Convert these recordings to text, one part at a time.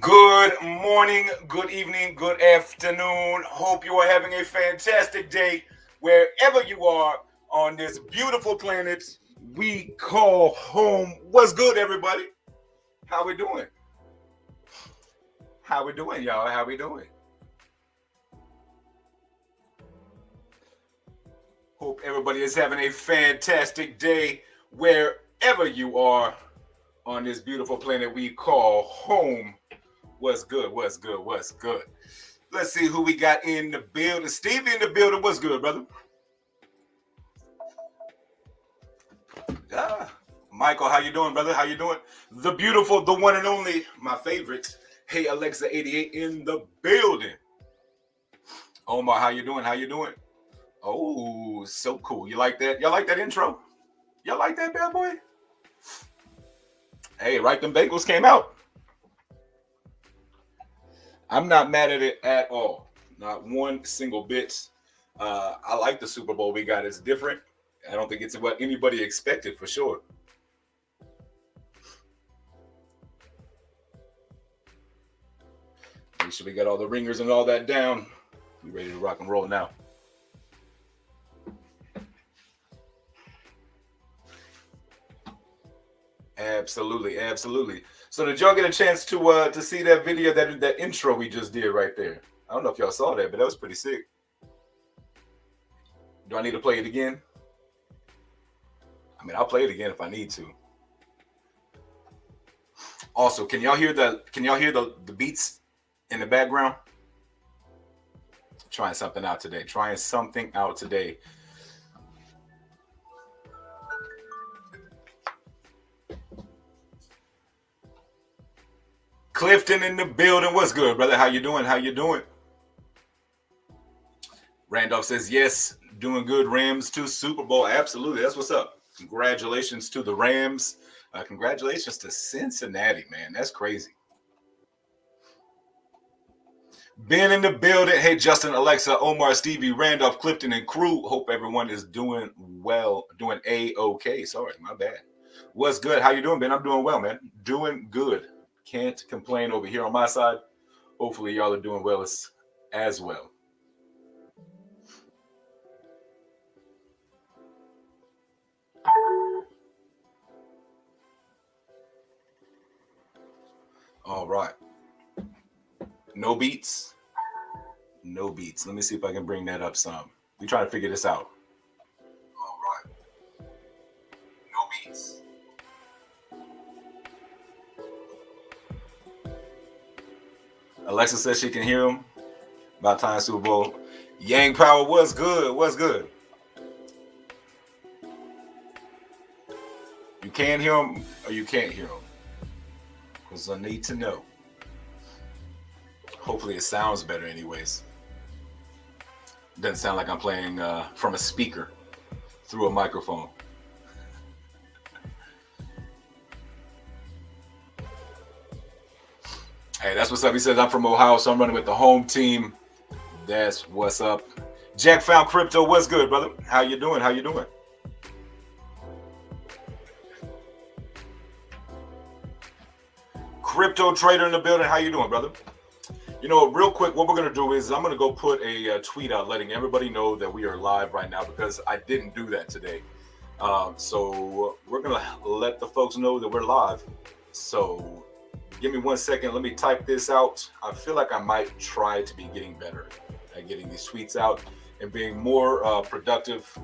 Good morning, good evening, good afternoon. Hope you are having a fantastic day wherever you are on this beautiful planet we call home. What's good, everybody? How we doing? How we doing, y'all? How we doing? Hope everybody is having a fantastic day wherever you are on this beautiful planet we call home. What's good? What's good? What's good? Let's see who we got in the building. Stevie in the building. What's good, brother? Michael, how you doing, brother? How you doing? The beautiful, the one and only, my favorite. Hey, Alexa 88 in the building. Omar, how you doing? How you doing? Oh, so cool. You like that? Y'all like that intro? Y'all like that, bad boy? Hey, right, them bagels came out. I'm not mad at it at all. Not one single bit. I like the Super Bowl we got. It's different. I don't think it's what anybody expected for sure. Make sure we got all the ringers and all that down. We ready to rock and roll now. Absolutely, absolutely. So did y'all get a chance to see that video, that intro we just did right there? I don't know if y'all saw that, but that was pretty sick. Do I need to play it again? I mean, I'll play it again if I need to. Also, can y'all hear the beats in the background? Trying something out today. Clifton in the building. What's good, brother? How you doing? How you doing? Randolph says, yes, doing good. Rams to Super Bowl. Absolutely. That's what's up. Congratulations to the Rams. Congratulations to Cincinnati, man. That's crazy. Ben in the building. Hey, Justin, Alexa, Omar, Stevie, Randolph, Clifton, and crew. Hope everyone is doing well. Doing A-okay. Sorry, my bad. What's good? How you doing, Ben? I'm doing well, man. Doing good. Can't complain over here on my side. Hopefully, y'all are doing well as well. All right. No beats. No beats. Let me see if I can bring that up some. We trying to figure this out. All right. No beats. Alexa says she can hear him. About time Super Bowl. Yang Power, what's good? What's good? You can hear him or you can't hear him? Because I need to know. Hopefully it sounds better anyways. Doesn't sound like I'm playing from a speaker through a microphone. Hey, that's what's up. He says, I'm from Ohio, so I'm running with the home team. That's what's up. Jack found crypto. What's good, brother? How you doing? How you doing? Crypto trader in the building. How you doing, brother? You know, real quick, what we're going to do is I'm going to go put a tweet out letting everybody know that we are live right now because I didn't do that today. So we're going to let the folks know that we're live. So give me 1 second. Let me type this out. I feel like I might try to be getting better at getting these tweets out and being more productive,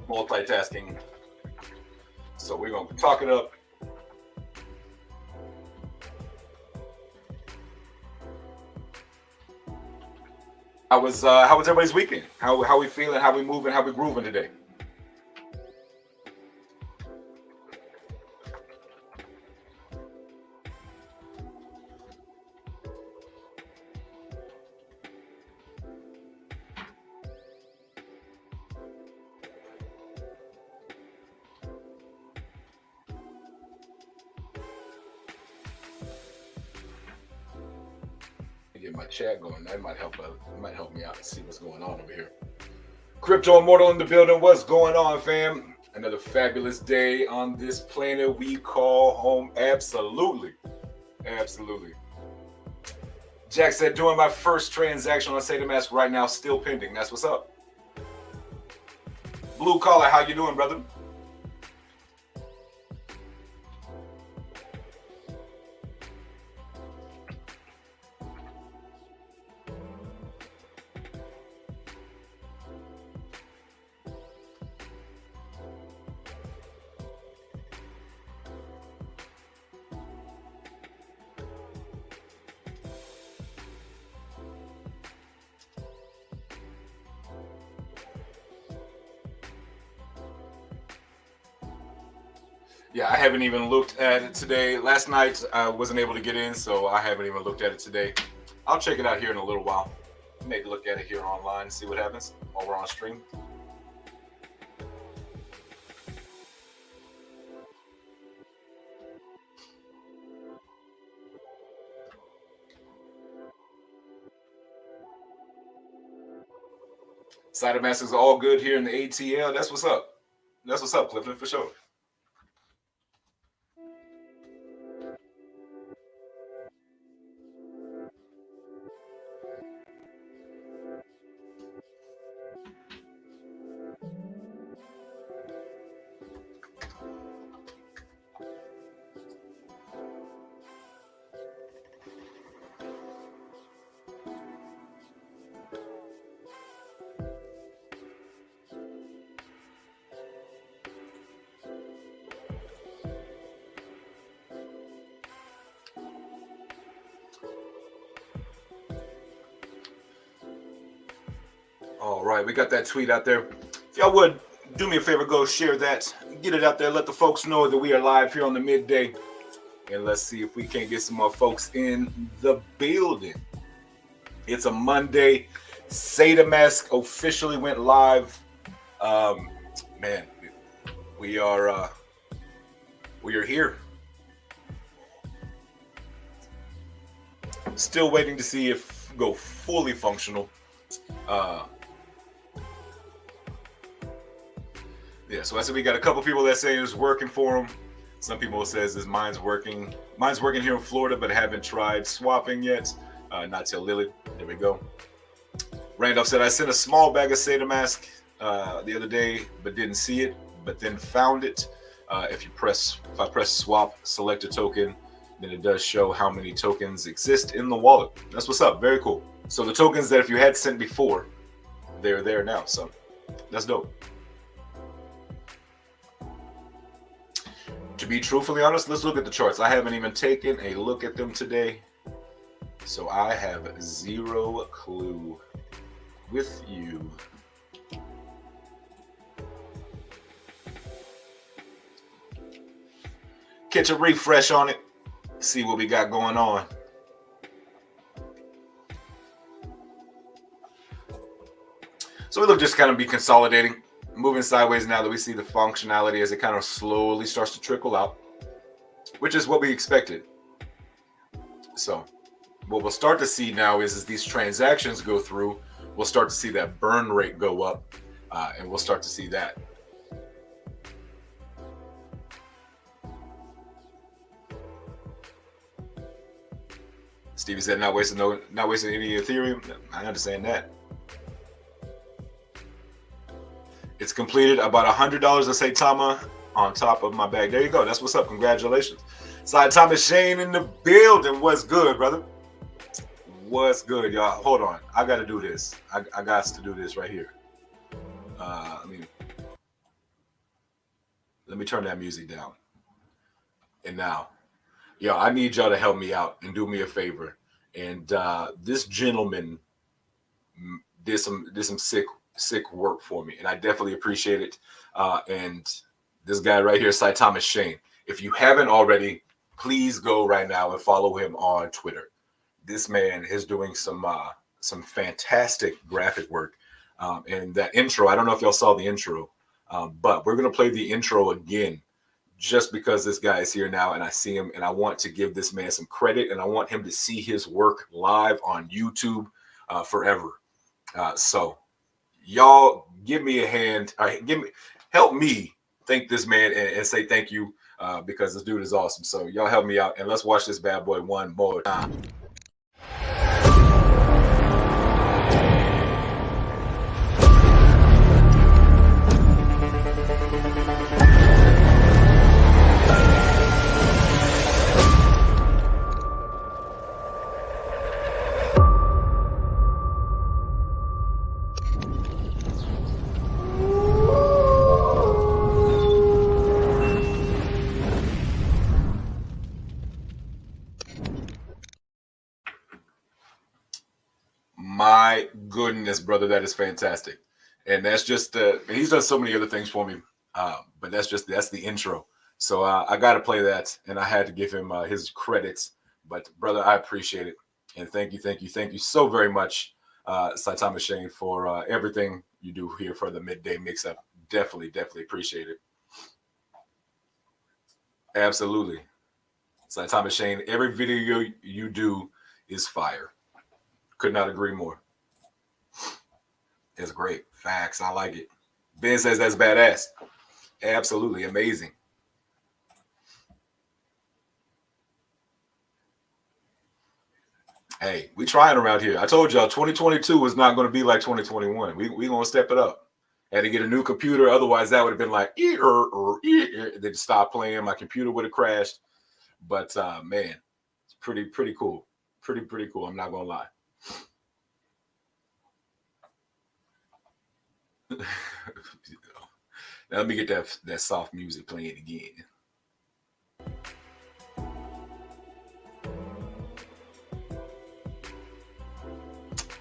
multitasking. So we're going to talk it up. How was everybody's weekend? How we feeling? How we moving? How we grooving today? Get my chat going. That might help. Might help me out and see what's going on over here. Crypto Immortal in the building. What's going on, fam? Another fabulous day on this planet we call home. Absolutely. Absolutely. Jack said, doing my first transaction on SataMask right now, still pending. That's what's up. Blue Collar, how you doing, brother? Yeah, I haven't even looked at it today. Last night I wasn't able to get in, so I haven't even looked at it today. I'll check it out here in a little while. Maybe look at it here online and see what happens while we're on stream. SataMask is all good here in the ATL. That's what's up. That's what's up, Clifton, for sure. All right, we got that tweet out there. If y'all would do me a favor, go share that, get it out there, let the folks know that we are live here on the midday, and let's see if we can't get some more folks in the building. It's a Monday. SataMask officially went live. Man, we are here. Still waiting to see if go fully functional. Yeah, so I said we got a couple people that say it's working for them. Some people says this mine's working. Mine's working here in Florida, but haven't tried swapping yet. Not till Lily. There we go. Randolph said I sent a small bag of SataMask the other day, but didn't see it, but then found it. If I press swap, select a token, then it does show how many tokens exist in the wallet. That's what's up. Very cool. So the tokens that if you had sent before, they're there now. So that's dope. To be truthfully honest, let's look at the charts. I haven't even taken a look at them today, so I have zero clue with you. Catch a refresh on it, see what we got going on. So we look just kind of be consolidating, moving sideways now that we see the functionality as it kind of slowly starts to trickle out, which is what we expected. So what we'll start to see now is these transactions go through, we'll start to see that burn rate go up, and we'll start to see that. Stevie said not wasting any Ethereum. I understand that. It's completed. About $100 of Saitama on top of my bag. There you go. That's what's up. Congratulations. Saitama Shane in the building. What's good, brother? What's good, y'all? Hold on. I got to do this. I got to do this right here. Let me turn that music down. And now, yo, I need y'all to help me out and do me a favor. And this gentleman did some sick work for me, and I definitely appreciate it. And this guy right here, Saitama Shane. If you haven't already, please go right now and follow him on Twitter. This man is doing some fantastic graphic work. And that intro, I don't know if y'all saw the intro, but we're gonna play the intro again, just because this guy is here now and I see him, and I want to give this man some credit, and I want him to see his work live on YouTube forever. So y'all give me a hand. Help me thank this man and say thank you because this dude is awesome. So y'all help me out and let's watch this bad boy one more time. My goodness, brother, that is fantastic. And that's just he's done so many other things for me, but that's the intro. So I got to play that, and I had to give him his credits. But brother, I appreciate it, and thank you so very much, Saitama Shane, for everything you do here for the midday mix-up. Definitely appreciate it. Absolutely, Saitama Shane. Every video you do is fire. Could not agree more. It's great. Facts. I like it. Ben says that's badass. Absolutely amazing. Hey, we trying around here. I told y'all 2022 is not going to be like 2021. We going to step it up. Had to get a new computer. Otherwise, that would have been like, they'd stop playing. My computer would have crashed. But man, it's pretty cool. Pretty cool. I'm not going to lie. Now let me get that soft music playing again.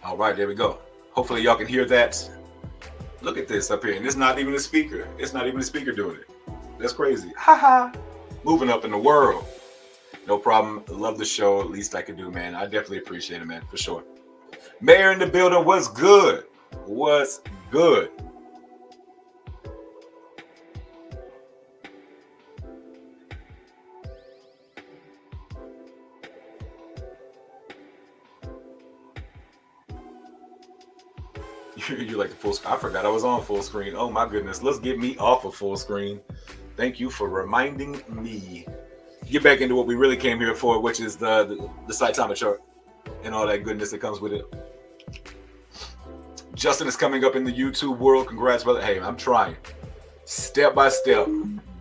All right, there we go. Hopefully y'all can hear that. Look at this up here, and it's not even a speaker. It's not even a speaker doing it. That's crazy. Haha. Moving up in the world. No problem. Love the show. At least I can do, man. I definitely appreciate it, man, for sure. Mayor in the building. What's good? What's good? You like the full screen? I forgot I was on full screen. Oh my goodness. Let's get me off of full screen. Thank you for reminding me. Get back into what we really came here for, which is the Saitama chart and all that goodness that comes with it. Justin is coming up in the YouTube world. Congrats, brother. Hey, I'm trying. Step by step,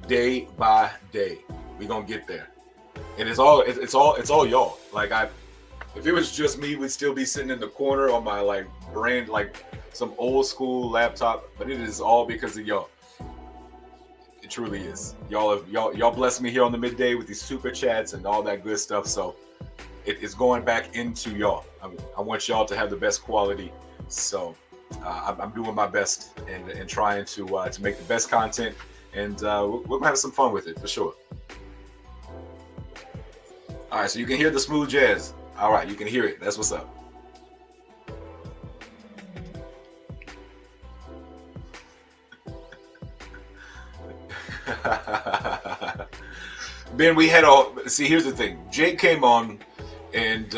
day by day. We're gonna get there. And it's all y'all. Like if it was just me, we'd still be sitting in the corner on my like brand, like some old school laptop, but it is all because of y'all. It truly is. Y'all blessed me here on the midday with these super chats and all that good stuff. So it's going back into y'all. I want y'all to have the best quality. So I'm doing my best and trying to make the best content, and we're gonna have some fun with it for sure. All right, so you can hear the smooth jazz. All right, you can hear it. That's what's up. Ben, we had here's the thing. Jake came on, and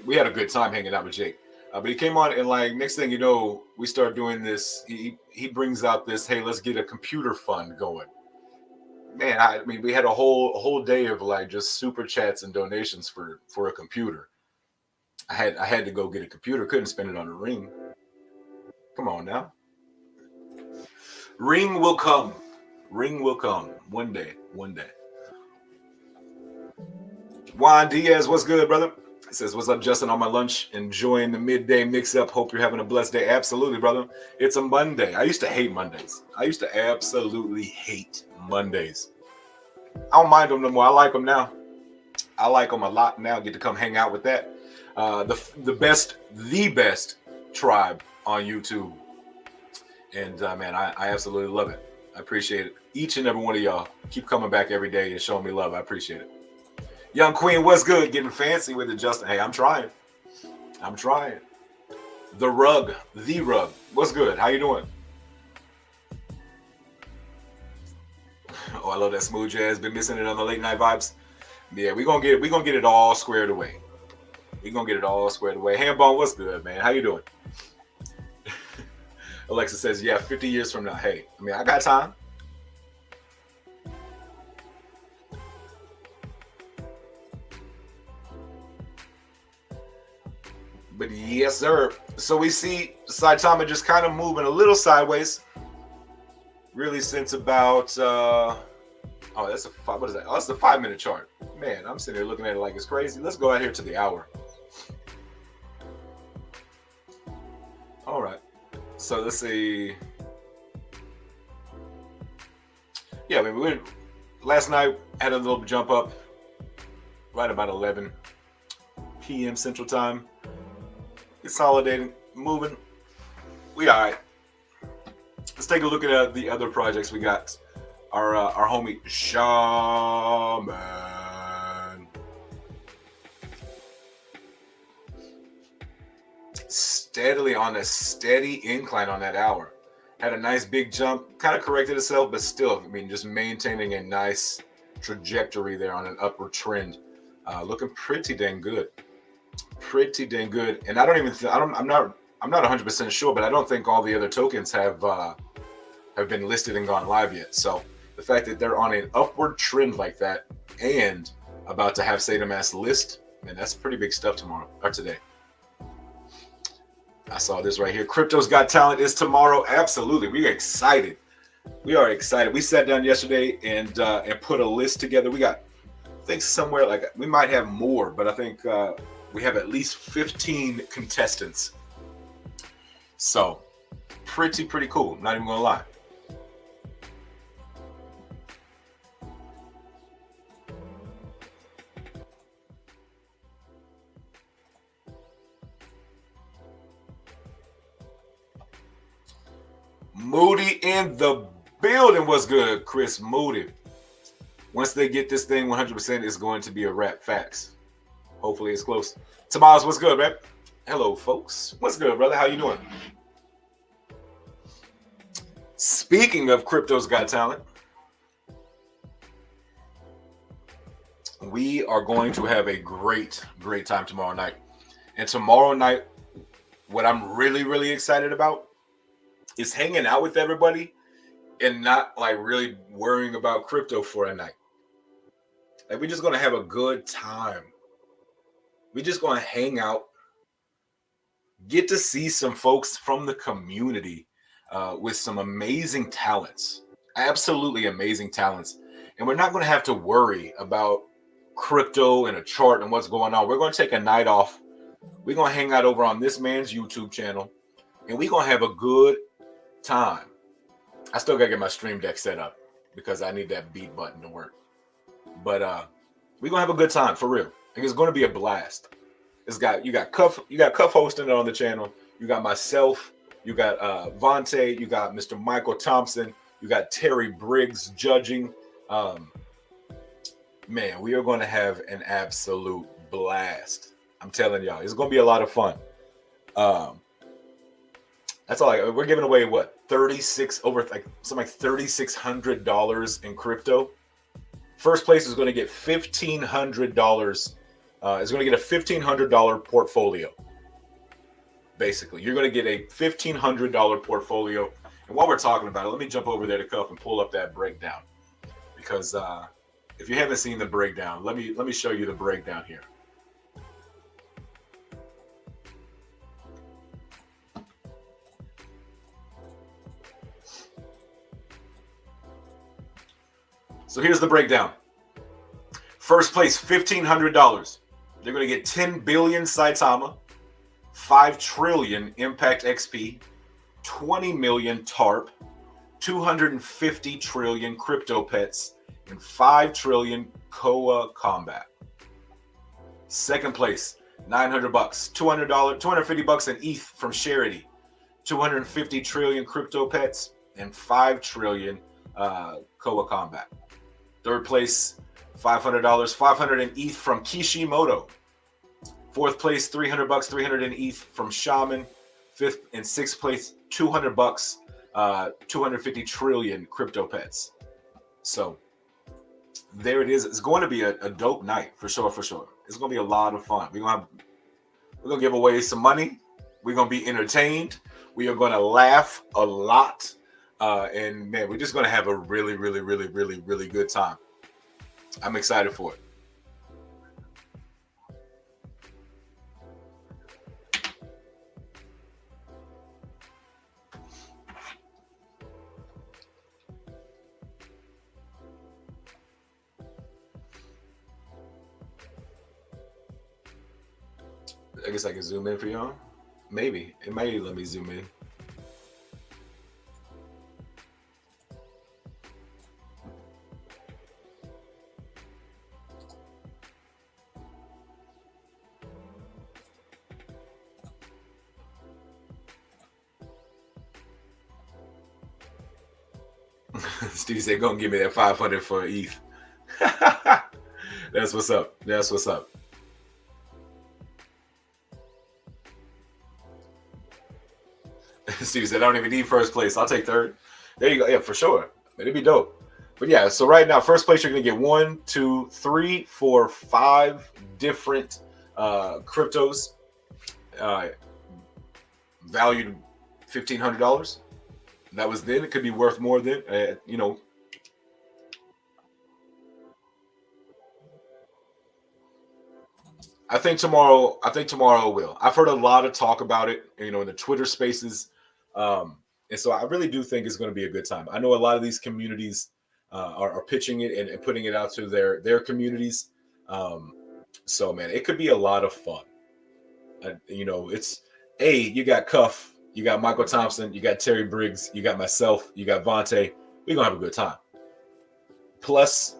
we had a good time hanging out with Jake. But he came on, and like next thing you know, we start doing this. He brings out this, hey, let's get a computer fund going. Man, I mean, we had a whole day of like just super chats and donations for a computer. I had to go get a computer. Couldn't spend it on a ring. Come on now. Ring will come. Ring will come one day. One day. Juan Diaz, what's good, brother? He says, what's up, Justin? On my lunch, enjoying the midday mix-up. Hope you're having a blessed day. Absolutely, brother. It's a Monday. I used to hate Mondays. I used to absolutely hate Mondays. I don't mind them no more. I like them now. I like them a lot now. Get to come hang out with that. The best tribe on YouTube. And man, I absolutely love it. I appreciate it. Each and every one of y'all keep coming back every day and showing me love. I appreciate it. Young Queen, what's good? Getting fancy with it, Justin. Hey, I'm trying. The Rug. What's good? How you doing? Oh, I love that smooth jazz. Been missing it on the late night vibes. Yeah, we're gonna get it all squared away. Hambone, what's good, man? How you doing? Alexa says, yeah, 50 years from now. Hey, I mean, I got time. But yes, sir. So we see Saitama just kind of moving a little sideways. Really since about that's a five. What is that? Oh, that's the 5-minute chart. Man, I'm sitting here looking at it like it's crazy. Let's go out here to the hour. All right. So let's see. Yeah, I mean, last night had a little jump up right about 11 p.m. Central Time. Consolidating, moving. We all right. Let's take a look at the other projects we got. Our homie Shaman. Steadily on a steady incline on that hour. Had a nice big jump, kind of corrected itself, but still, I mean, just maintaining a nice trajectory there on an upward trend. Looking pretty dang good. Pretty dang good. And I don't even I'm not 100% sure, but I don't think all the other tokens have been listed and gone live yet. So the fact that they're on an upward trend like that and about to have SataMass list, man, that's pretty big stuff tomorrow or today. I saw this right here. Crypto's Got Talent is tomorrow. Absolutely. We are excited. We are excited. We sat down yesterday and put a list together. We got, I think somewhere like, we might have more, but I think we have at least 15 contestants. So pretty cool. I'm not even gonna lie. Moody in the building. What's good, Chris Moody? Once they get this thing 100%, it's going to be a wrap. Facts. Hopefully it's close. Tomas, what's good, man? Hello, folks. What's good, brother? How you doing? Speaking of Crypto's Got Talent, we are going to have a great time tomorrow night. And tomorrow night, what I'm really excited about is hanging out with everybody and not like really worrying about crypto for a night. Like, we're just going to have a good time. We're just going to hang out, get to see some folks from the community with some amazing talents, absolutely amazing talents. And we're not going to have to worry about crypto and a chart and what's going on. We're going to take a night off. We're going to hang out over on this man's YouTube channel, and we're going to have a good time. I still got to get my Stream Deck set up because I need that beat button to work. But we're going to have a good time, for real. Like, it's going to be a blast. You got Cuff hosting it on the channel. You got myself. You got Vontae. You got Mr. Michael Thompson. You got Terry Briggs judging. Man, we are going to have an absolute blast. I'm telling y'all, it's going to be a lot of fun. That's all. We're giving away what, $3,600 in crypto. First place is going to get $1,500. Is going to get a $1,500 portfolio. Basically, you're going to get a $1,500 portfolio. And while we're talking about it, let me jump over there to Cuff and pull up that breakdown, because if you haven't seen the breakdown, let me show you the breakdown here. So here's the breakdown. First place, $1,500. They're going to get 10 billion Saitama, 5 trillion Impact XP, 20 million TARP, 250 trillion Crypto Pets, and 5 trillion Koa Combat. Second place, $900, $250 in ETH from Charity, 250 trillion Crypto Pets, and 5 trillion Koa Combat. Third place, $500, 500 in ETH from Kishimoto. Fourth place, $300, 300 in ETH from Shaman. Fifth and sixth place, $200, 250 trillion Crypto Pets. So there it is. It's going to be a dope night for sure. It's going to be a lot of fun. We're going to give away some money. We're going to be entertained. We are going to laugh a lot. And man, we're just going to have a really good time. I'm excited for it. I guess I can zoom in for y'all. Maybe it may let me zoom in. Steve said, "Go and give me that 500 for ETH." That's what's up. That's what's up. Steve said, "I don't even need first place. I'll take third." There you go. Yeah, for sure. It'd be dope. But yeah, so right now, first place, you're gonna get 1, 2, 3, 4, 5 different cryptos, uh, valued $1,500. That was then. It could be worth more then. I think tomorrow. I think tomorrow will. I've heard a lot of talk about it. In the Twitter Spaces, and so I really do think it's going to be a good time. I know a lot of these communities are pitching it and putting it out to their communities. So man, it could be a lot of fun. It's you got Cuff, you got Michael Thompson, you got Terry Briggs, you got myself, you got Vontae. We're gonna have a good time. Plus,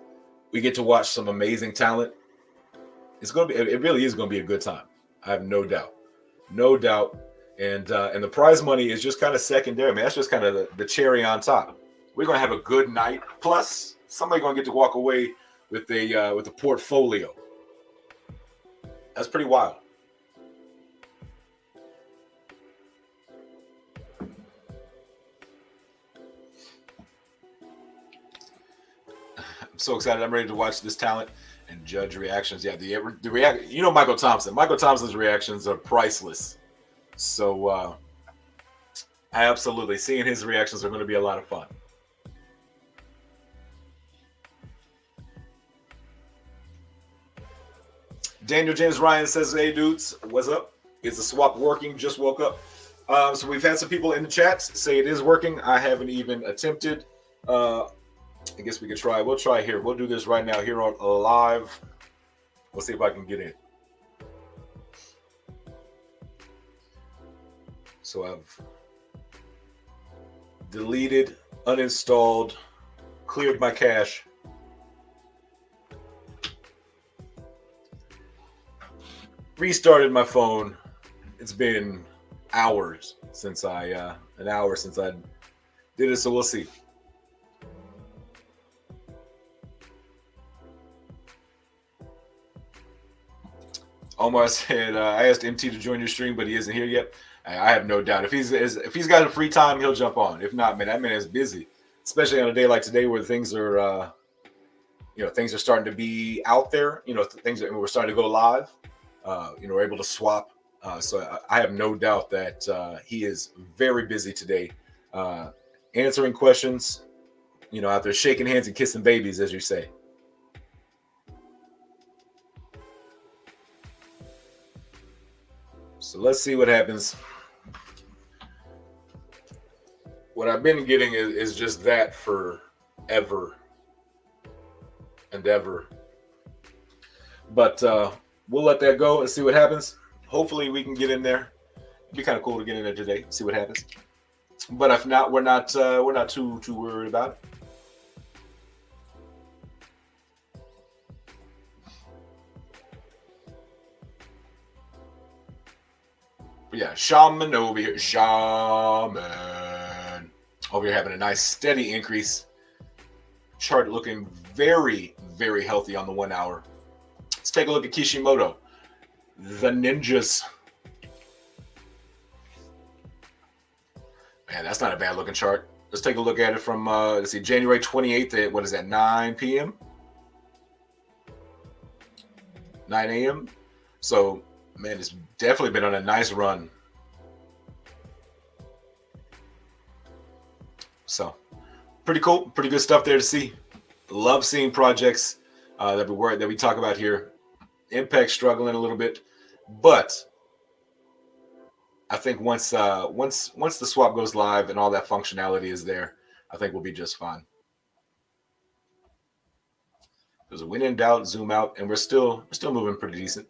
we get to watch some amazing talent. It really is gonna be a good time. I have no doubt, no doubt. And the prize money is just kind of secondary, man. That's just kind of the cherry on top. We're gonna have a good night. Plus, somebody's gonna get to walk away with a portfolio. That's pretty wild. I'm so excited. I'm ready to watch this talent and judge reactions. Yeah, the react. Michael Thompson. Michael Thompson's reactions are priceless. So absolutely, seeing his reactions are going to be a lot of fun. Daniel James Ryan says, "Hey dudes, what's up? Is the swap working? Just woke up." So we've had some people in the chat say it is working. I haven't even attempted. I guess we could try. We'll try here. We'll do this right now here on live. We'll see if I can get in. So I've deleted, uninstalled, cleared my cache. Restarted my phone. It's been hours since an hour since I did it, so we'll see. Omar said, "I asked MT to join your stream, but he isn't here yet." I have no doubt. If he's got a free time, he'll jump on. If not, man, that man is busy, especially on a day like today where things are, things are starting to be out there. We're starting to go live. We're able to swap. So I have no doubt that he is very busy today, answering questions. Out there shaking hands and kissing babies, as you say. So let's see what happens. What I've been getting is just that for ever and ever. But we'll let that go and see what happens. Hopefully we can get in there. It'd be kind of cool to get in there today, see what happens. But if not, we're not too worried about it. But yeah, Shaman over here. Shaman over here having a nice steady increase. Chart looking very, very healthy on the 1 hour. Let's take a look at Kishimoto. The ninjas. Man, that's not a bad looking chart. Let's take a look at it from, let's see, January 28th at, what is that, 9 p.m.? 9 a.m.? So, man, it's definitely been on a nice run. So, pretty cool. Pretty good stuff there to see. Love seeing projects that we talk about here. Impact struggling a little bit, but I think once the swap goes live and all that functionality is there, I think we'll be just fine. Because when in doubt, zoom out, and we're still moving pretty decent.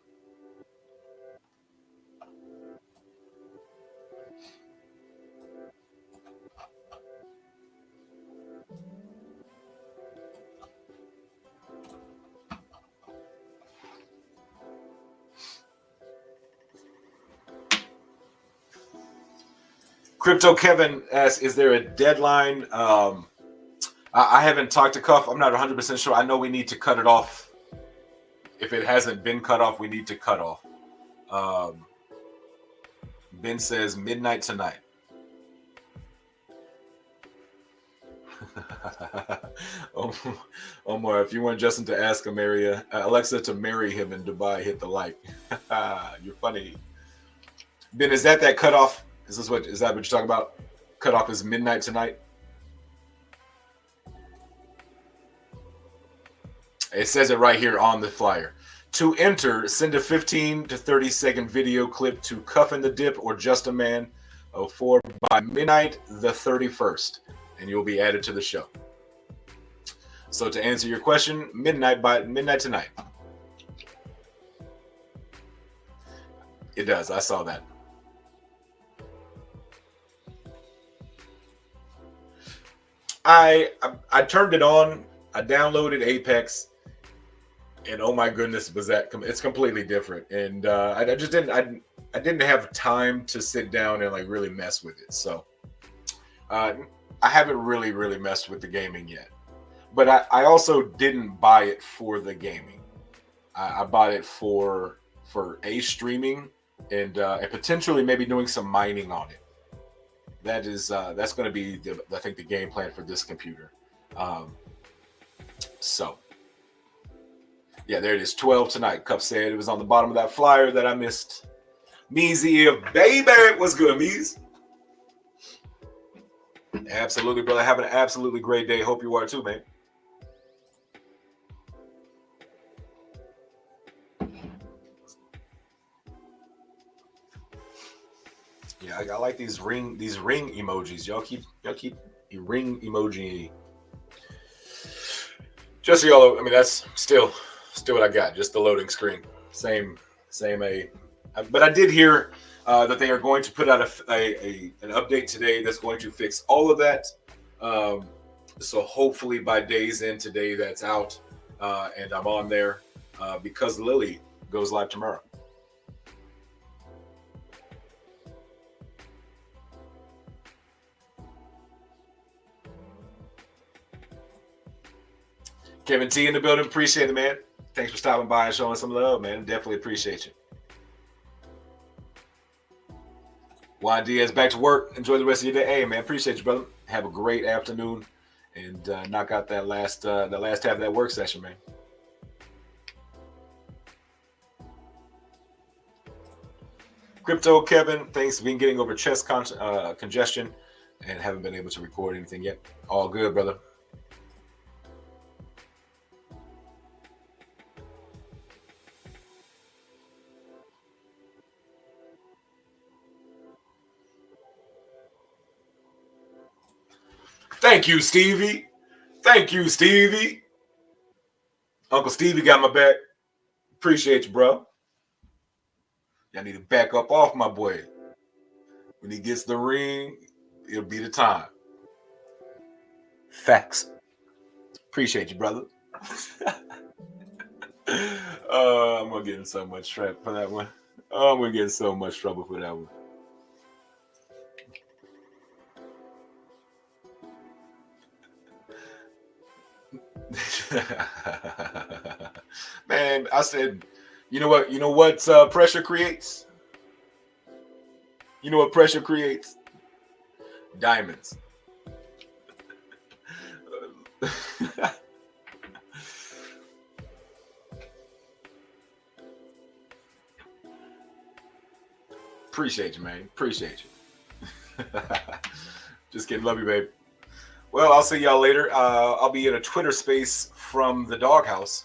Crypto Kevin asks, is there a deadline? I haven't talked to Cuff. I'm not 100% sure. I know we need to cut it off. If it hasn't been cut off, we need to cut off. Ben says midnight tonight. Omar, if you want Justin to ask Alexa to marry him in Dubai, hit the like. You're funny. Ben, is that cutoff? Is that what you're talking about? Cutoff is midnight tonight. It says it right here on the flyer. To enter, send a 15 to 30 second video clip to Cuff and the Dip or JustAman 04 by midnight the 31st, and you'll be added to the show. So to answer your question, midnight tonight. It does. I saw that. I turned it on. I downloaded Apex, and oh my goodness, it's completely different. And I didn't have time to sit down and like really mess with it. So I haven't really messed with the gaming yet. But I also didn't buy it for the gaming. I bought it for streaming and potentially maybe doing some mining on it. That's going to be I think the game plan for this computer. So yeah, there it is. 12 tonight. Cup said it was on the bottom of that flyer that I missed. Meezy, baby, what's good, Meez? Absolutely, brother. Have an absolutely great day. Hope you are too, man. Yeah, I like these ring emojis. Y'all keep your ring emoji. Just so y'all, I mean, that's still what I got. Just the loading screen. Same. But I did hear that they are going to put out an update today that's going to fix all of that. So hopefully by day's end today, that's out, and I'm on there because Lily goes live tomorrow. Kevin T in the building. Appreciate it, man. Thanks for stopping by and showing some love, man. Definitely appreciate you. Juan Diaz, back to work. Enjoy the rest of your day. Hey, man, appreciate you, brother. Have a great afternoon and knock out that last half of that work session, man. Crypto Kevin, thanks for being getting over chest congestion and haven't been able to record anything yet. All good, brother. Thank you, Stevie. Thank you, Stevie. Uncle Stevie got my back. Appreciate you, bro. Y'all need to back up off my boy. When he gets the ring, it'll be the time. Facts. Appreciate you, brother. I'm going to get in so much trouble for that one. I'm going to get in so much trouble for that one. Man, I said, you know what pressure creates? You know what pressure creates? Diamonds. Appreciate you, man. Appreciate you. Just kidding. Love you, babe. Well, I'll see y'all later. I'll be in a Twitter space from the doghouse.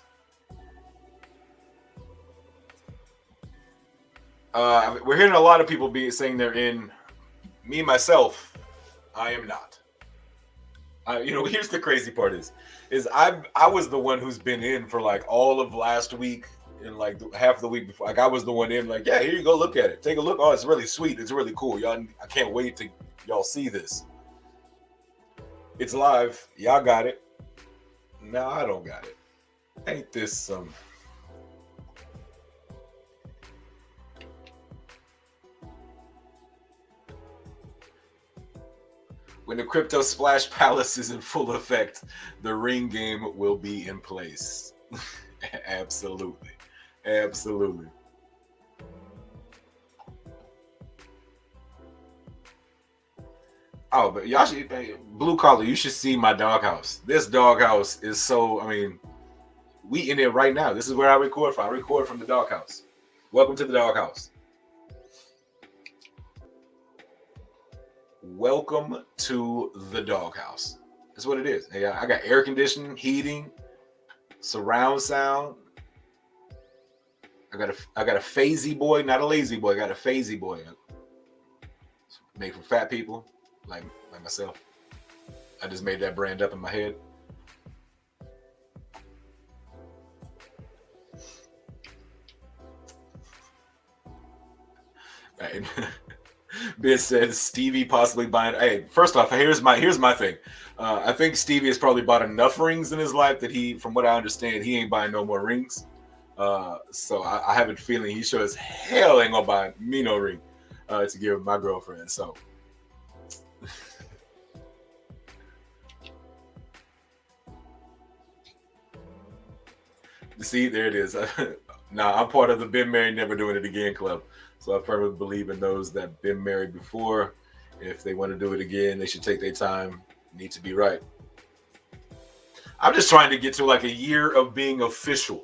We're hearing a lot of people saying they're in. Me, myself, I am not. Here's the crazy part is I was the one who's been in for like all of last week and like half the week before. Like I was the one in, like, yeah, here you go, look at it. Take a look. Oh, it's really sweet. It's really cool. Y'all, I can't wait to y'all see this. It's live. Y'all got it. No, I don't got it. Ain't this some... When the crypto splash palace is in full effect, the ring game will be in place. Absolutely. Absolutely. Oh, but y'all should, blue collar, you should see my doghouse. This doghouse is so, I mean, we in it right now. This is where I record from. I record from the doghouse. Welcome to the doghouse. Welcome to the doghouse. That's what it is. Yeah, I got air conditioning, heating, surround sound. I got a phasey boy, not a lazy boy. I got a phasey boy. It's made for fat people like myself. I just made that brand up in my head. Right. Ben said Stevie possibly buying. Hey, first off, here's my thing. I think Stevie has probably bought enough rings in his life that he, from what I understand, he ain't buying no more rings. So I have a feeling he sure as hell ain't gonna buy me no ring to give my girlfriend. So see, there it is. Nah, I'm part of the been married, never doing it again club. So I firmly believe in those that been married before. If they want to do it again, they should take their time. Need to be right. I'm just trying to get to like a year of being official.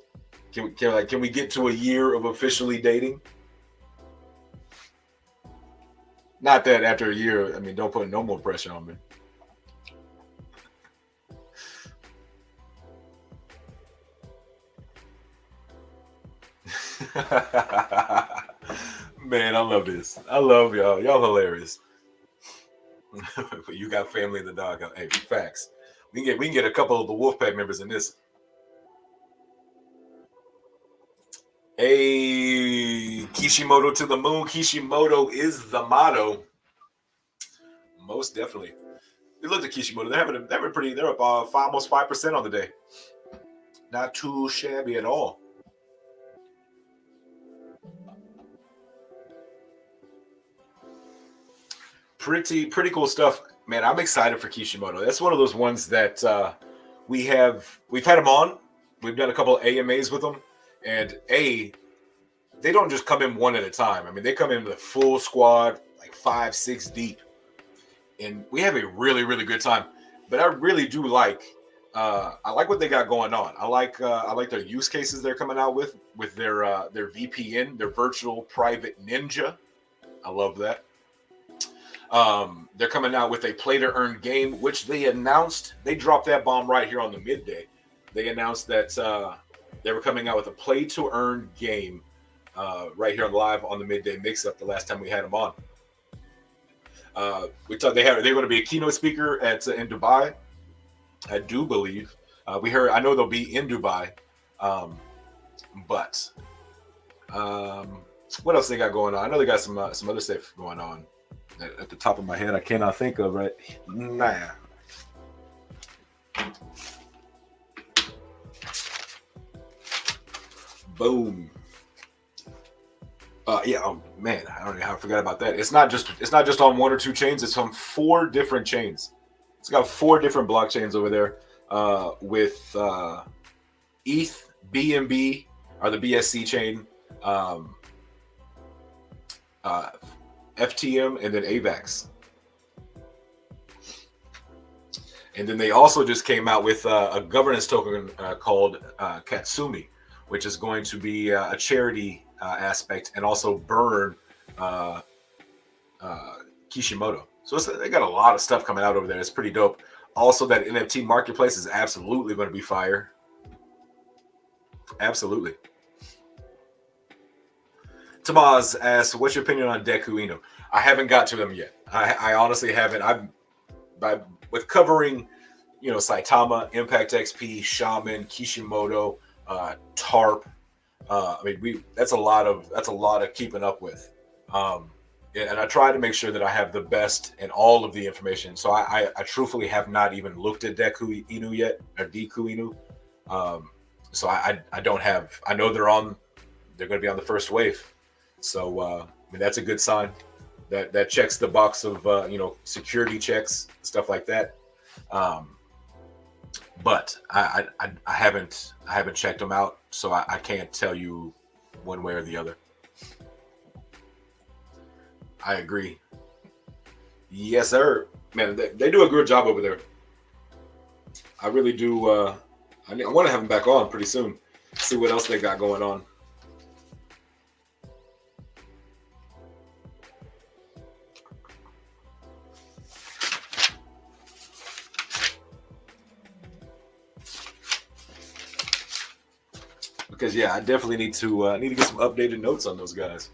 Can we get to a year of officially dating? Not that after a year, I mean, don't put no more pressure on me. Man, I love this. I love y'all. Y'all hilarious. You got family in the dog. Hey, facts. We can get a couple of the Wolfpack members in this. Hey, Kishimoto to the moon. Kishimoto is the motto. Most definitely. You look at Kishimoto. They're pretty. They're up almost 5% on the day. Not too shabby at all. Pretty cool stuff, man. I'm excited for Kishimoto. That's one of those ones that we've had him on. We've done a couple of AMAs with him, and they don't just come in one at a time. I mean, they come in with a full squad, like 5-6 deep, and we have a really really good time. But I really do I like what they got going on. I like their use cases they're coming out with their VPN, their virtual private ninja. I love that. They're coming out with a play to earn game, which they announced. They dropped that bomb right here on the midday. They announced that they were coming out with a play to earn game right here live on the midday mix up the last time we had them on. We thought they're going to be a keynote speaker in Dubai. I do believe I know they'll be in Dubai, but what else they got going on? I know they got some other stuff going on. At the top of my head, I cannot think of right. Nah. Boom. Yeah. Oh man, I don't know how I forgot about that. It's not just on one or two chains. It's on 4 different chains. It's got 4 different blockchains over there with ETH, BNB, or the BSC chain, FTM, and then AVAX. And then they also just came out with a governance token called Katsumi, which is going to be a charity aspect and also burn Kishimoto. So they got a lot of stuff coming out over there. It's pretty dope. Also, that NFT marketplace is absolutely going to be fire. Absolutely. Tamaz asks, "What's your opinion on Deku Inu?" I haven't got to them yet. I honestly haven't. With covering, Saitama, Impact XP, Shaman, Kishimoto, Tarp. I mean, that's a lot of keeping up with. And I try to make sure that I have the best and all of the information. So I truthfully have not even looked at Deku Inu yet, or Deku Inu. So I don't have. I know they're going to be on the first wave. So I mean, that's a good sign. that checks the box of security checks, stuff like that. Um, but I haven't checked them out, so I can't tell you one way or the other. I agree. Yes, sir. Man, they do a good job over there. I really do. I want to have them back on pretty soon. See what else they got going on. Because yeah, I definitely need to get some updated notes on those guys.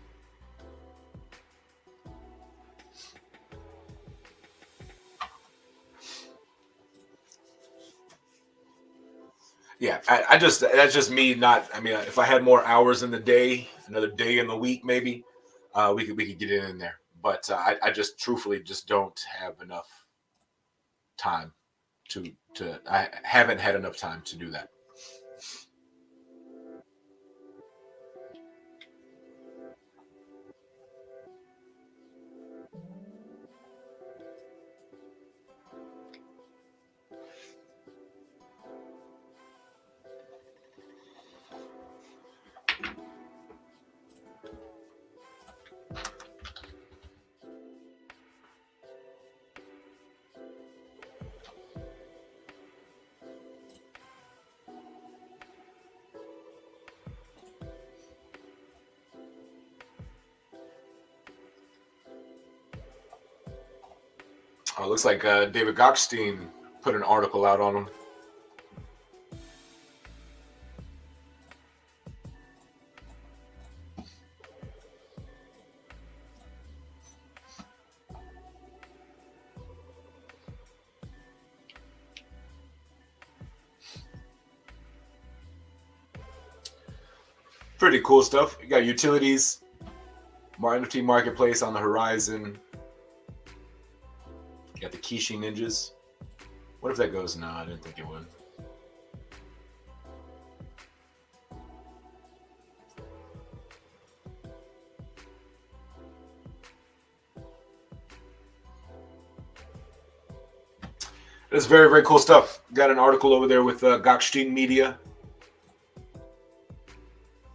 Yeah, I just that's just me. Not, I mean, if I had more hours in the day, another day in the week, maybe we could get it in there. But I just truthfully just don't have enough time to. I haven't had enough time to do that. Oh, it looks like David Gochstein put an article out on him. Pretty cool stuff. You got utilities, NFT marketplace on the horizon. You got the Kishi ninjas. What if that goes? No, I didn't think it would. That's very, very cool stuff. Got an article over there with Gochstein Media.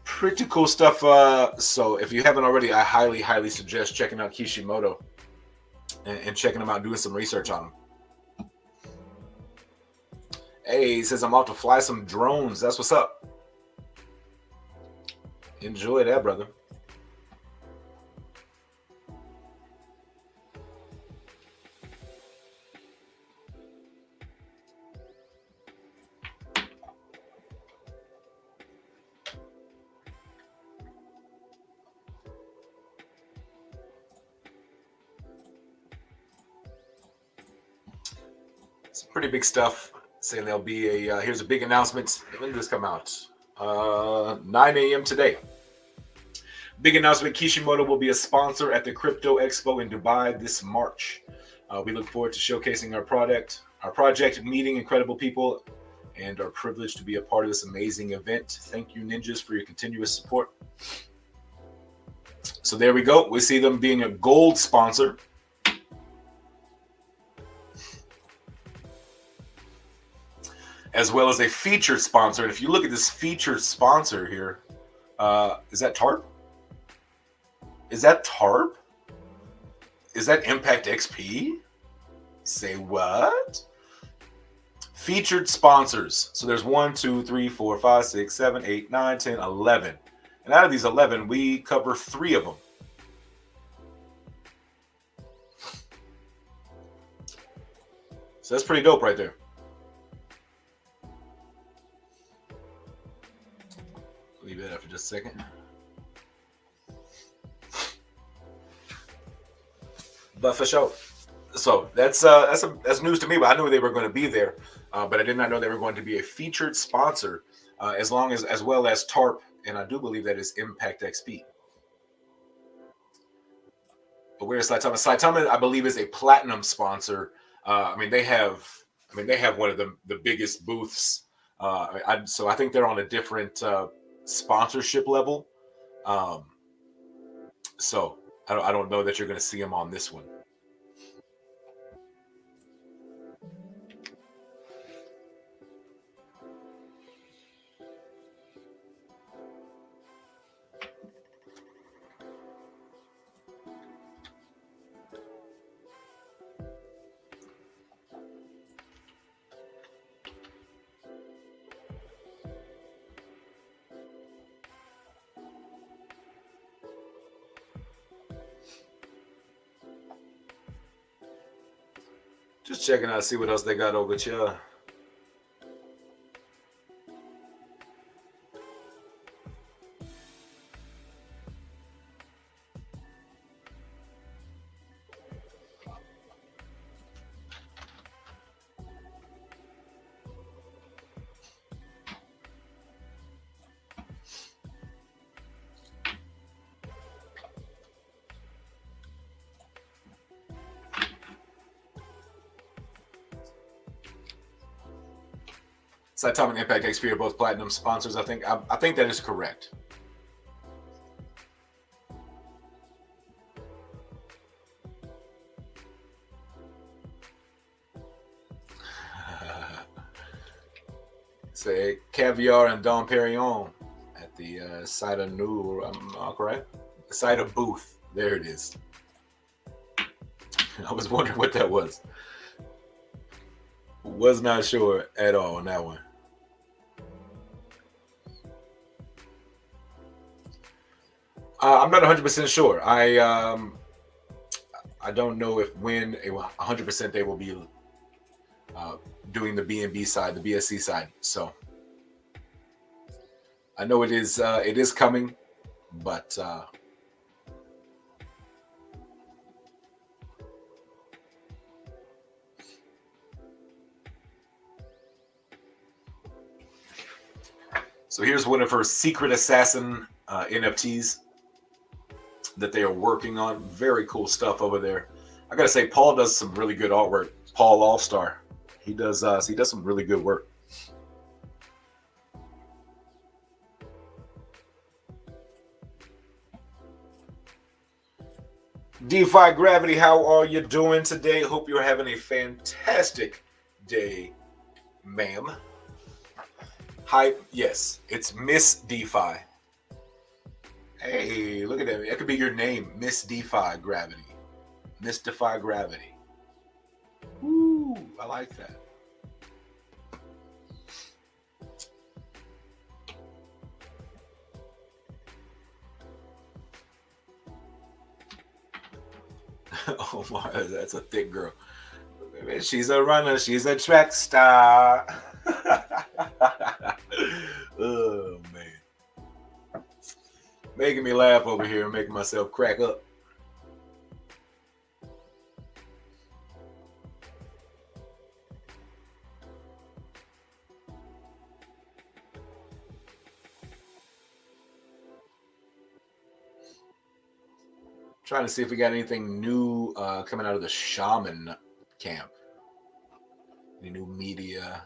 Pretty cool stuff. So if you haven't already, I highly, highly suggest checking out Kishimoto and checking him out, doing some research on him. Hey, he says I'm out to fly some drones. That's what's up. Enjoy that, brother. Some pretty big stuff. Saying there'll be a here's a big announcement. When did this come out? 9 a.m. today. Big announcement: Kishimoto will be a sponsor at the Crypto Expo in Dubai this March. We look forward to showcasing our project, meeting incredible people, and are privileged to be a part of this amazing event. Thank you, ninjas, for your continuous support. So there we go. We see them being a gold sponsor. As well as a featured sponsor. And if you look at this featured sponsor here, is that TARP? Is that TARP? Is that Impact XP? Say what? Featured sponsors. So there's 1, 2, 3, 4, 5, 6, 7, 8, 9, 10, 11. And out of these 11, we cover 3 of them. So that's pretty dope right there. Leave it up for just a second. But for sure. So that's news to me. But I knew they were going to be there, but I did not know they were going to be a featured sponsor, as well as TARP, and I do believe that is Impact XP. But where's Saitama? Saitama, I believe, is a platinum sponsor. They have one of the biggest booths. So I think they're on a different sponsorship level. So I don't know that you're going to see him on this one. Just checking out, see what else they got over here. Cytomic Impact XP are both platinum sponsors. I think that is correct. Say Caviar and Dom Perignon at the Cider New. Correct? The Cider booth. There it is. I was wondering what that was. Was not sure at all on that one. I'm not 100% sure. I don't know if when 100% they will be doing the B&B side, the BSC side. So I know it is coming, but so here's one of her Secret Assassin NFTs that they are working on. Very cool stuff over there. I gotta say, Paul does some really good artwork. Paul Allstar, he does some really good work. DeFi Gravity, how are you doing today? Hope you're having a fantastic day, ma'am. Hi, yes, it's Miss DeFi. Hey, look at that. That could be your name, Miss DeFi Gravity. Miss DeFi Gravity. Ooh, I like that. Oh my, that's a thick girl. She's a runner. She's a track star. Oh man, making me laugh over here and making myself crack up. Trying to see if we got anything new coming out of the Shaman camp. Any new media?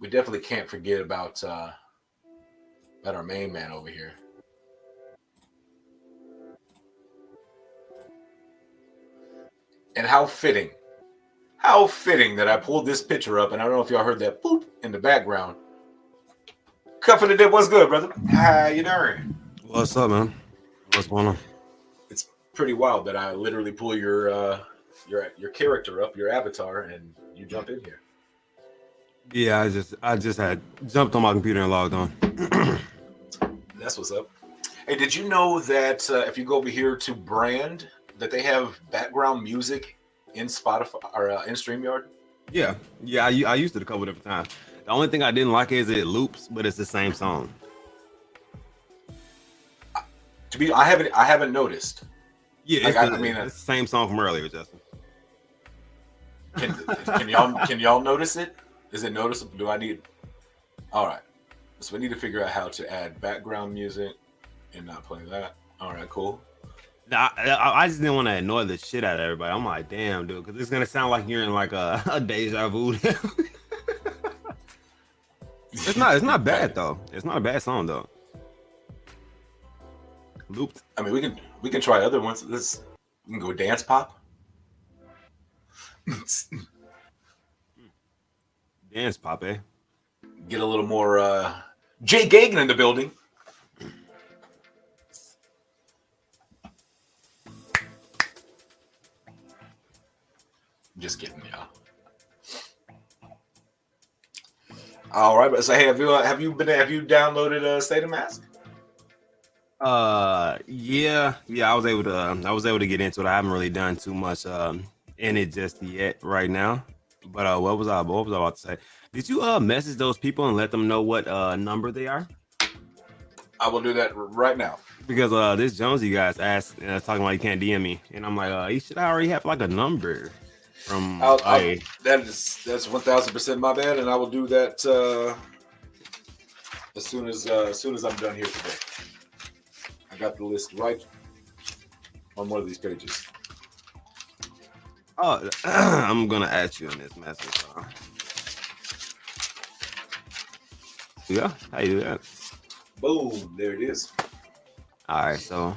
We definitely can't forget about our main man over here. And how fitting that I pulled this picture up, and I don't know if y'all heard that boop in the background. Cuff of the Dip, what's good, brother? How you doing? What's up, man? What's going on? It's pretty wild that I literally pull your character up, your avatar, and you jump in here. Yeah, I just had jumped on my computer and logged on. That's what's up. Hey, did you know that if you go over here to brand, that they have background music in Spotify or in StreamYard? Yeah, I used it a couple different times. The only thing I didn't like is it loops, but it's the same song. I haven't noticed. Yeah, like, it's the same song from earlier, Justin. Can y'all notice it? Is it noticeable? Do I need? All right. So we need to figure out how to add background music and not play that. All right, cool. I just didn't want to annoy the shit out of everybody. I'm like, damn, dude, because it's gonna sound like you're in like a deja vu. It's not bad though. It's not a bad song though. looped. I mean, we can try other ones. We can go dance pop. Dance pop, eh? Get a little more Jay Gagan in the building. Just kidding, y'all. All right, but so hey, have you downloaded State of Mask? Yeah, I was able to get into it. I haven't really done too much in it just yet right now. But what was I about to say? Did you message those people and let them know what number they are? I will do that right now. Because this Jonesy guy's asked talking about he can't DM me, and I'm like, he should already have like a number from that's 1000% my bad, and I will do that as soon as I'm done here today. I got the list right on one of these pages. Oh, I'm gonna add you in this message. Yeah, how you do that? Boom, there it is. All right, so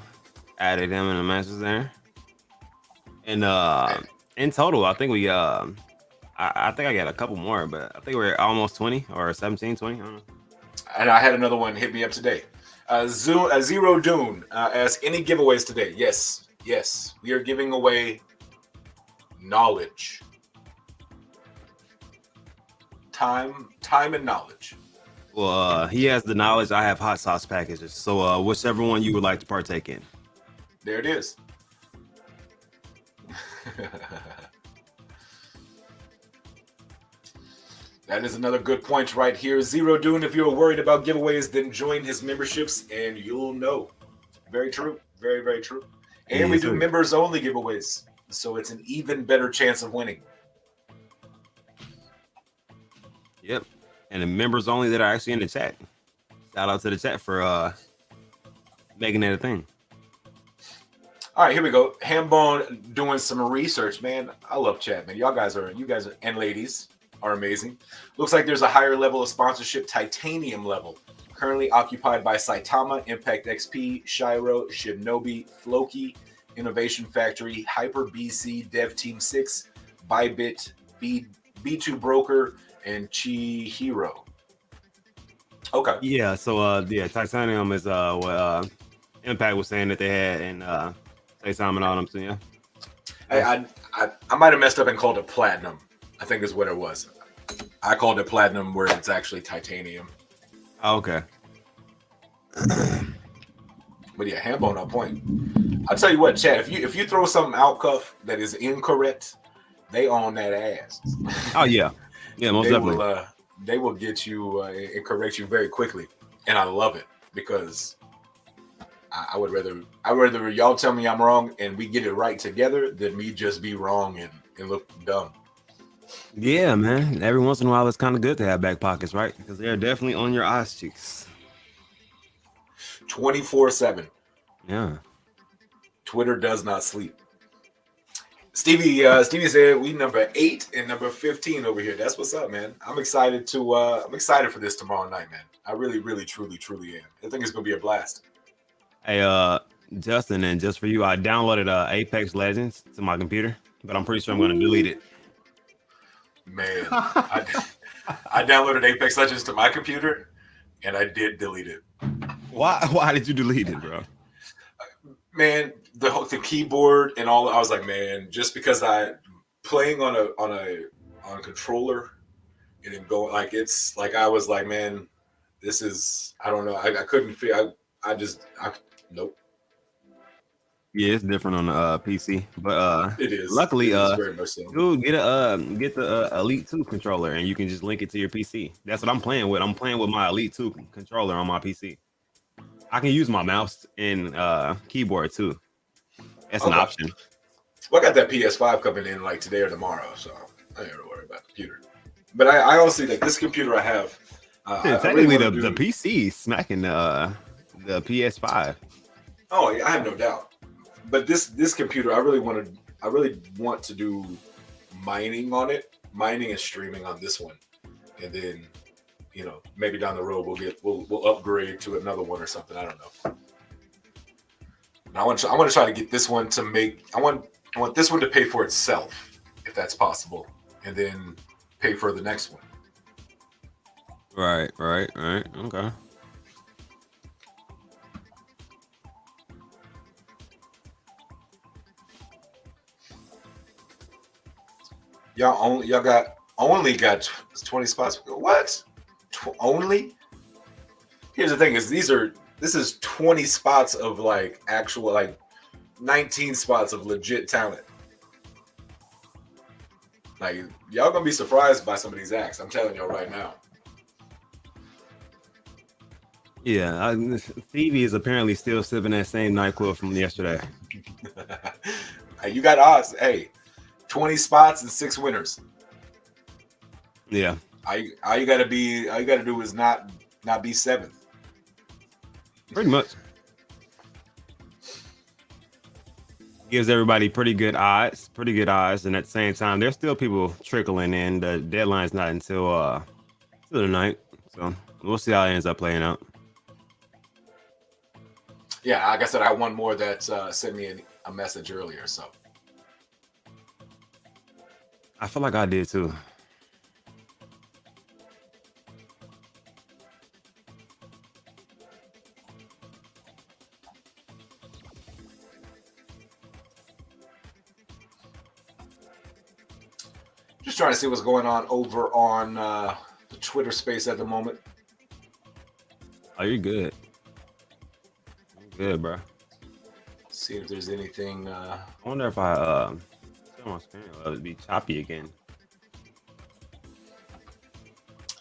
added him in the message there, and in total, I think we I think I got a couple more, but I think we're almost 20 or 17, 20. I don't know. And I had another one hit me up today. Zero Dune asks, any giveaways today? Yes. We are giving away knowledge. Time and knowledge. Well, he has the knowledge. I have hot sauce packages. So whichever one you would like to partake in. There it is. That is another good point right here. Zero Dune, if you're worried about giveaways, then join his memberships and you'll know. Very true. Very, very true. And we do members only giveaways. So it's an even better chance of winning. Yep. And the members only that are actually in the chat. Shout out to the chat for making that a thing. All right, here we go. Hambone doing some research, man. I love chat, man. You guys are and ladies are amazing. Looks like there's a higher level of sponsorship, titanium level, currently occupied by Saitama, Impact XP, Shiro, Shinobi, Floki, Innovation Factory, Hyper BC, Dev Team 6, Bybit, B2 Broker, and Chihiro. Okay. Yeah, so titanium is what Impact was saying that they had in Saitama and all them, so yeah. I might have messed up and called it platinum. I think is what it was. I called it platinum where it's actually titanium. Oh, okay. But yeah, Hambone on point. I'll tell you what, Chad, if you throw something out, Cuff, that is incorrect, they own that ass. Oh yeah. Yeah, most definitely. They will get you and correct you very quickly. And I love it because I would rather y'all tell me I'm wrong and we get it right together than me just be wrong and look dumb. Yeah, man. Every once in a while, it's kind of good to have back pockets, right? Because they're definitely on your ass cheeks. 24/7. Yeah. Twitter does not sleep. Stevie said we number 8 and number 15 over here. That's what's up, man. I'm excited for this tomorrow night, man. I really, really, truly, truly am. I think it's gonna be a blast. Hey, Justin, and just for you, I downloaded Apex Legends to my computer, but I'm pretty sure I'm gonna delete it. Man, I downloaded Apex Legends to my computer, and I did delete it. Why did you delete it, bro? Man, the keyboard and all. I was like, man, just because I playing on a controller and then going like it's like I was like, man, this is I don't know. I couldn't feel. I nope. Yeah, it's different on the PC, but it is. Luckily, it is very much so. Dude, get the Elite 2 controller, and you can just link it to your PC. That's what I'm playing with. I'm playing with my Elite 2 controller on my PC. I can use my mouse and keyboard too. That's an option. Well, I got that PS5 coming in like today or tomorrow, so I ain't gonna worry about the computer. But I honestly think this computer I have. Technically, the PC is smacking the PS5. Oh, yeah, I have no doubt. But this computer, I really want to do mining on it, mining and streaming on this one, and then maybe down the road we'll upgrade to another one or something. I don't know. I want to try to get this one to make. I want this one to pay for itself, if that's possible, and then pay for the next one. Right. Okay. Y'all only got 20 spots. What? Only? Here's the thing: this is 20 spots of like actual, like 19 spots of legit talent. Like, y'all gonna be surprised by some of these acts. I'm telling y'all right now. Yeah, Stevie is apparently still sipping that same NyQuil from yesterday. Hey, you got odds. Hey, 20 spots and 6 winners. Yeah. All you gotta do is not be 7th. Pretty much. Gives everybody pretty good odds, and at the same time, there's still people trickling in. The deadline's not until tonight, so we'll see how it ends up playing out. Yeah, like I said, I got one more that sent me a message earlier, so I feel like I did too. just trying to see what's going on over on the Twitter space at the moment. Oh, you're good. You're good, bro. See if there's anything. I wonder if I turn my screen, it would be choppy again.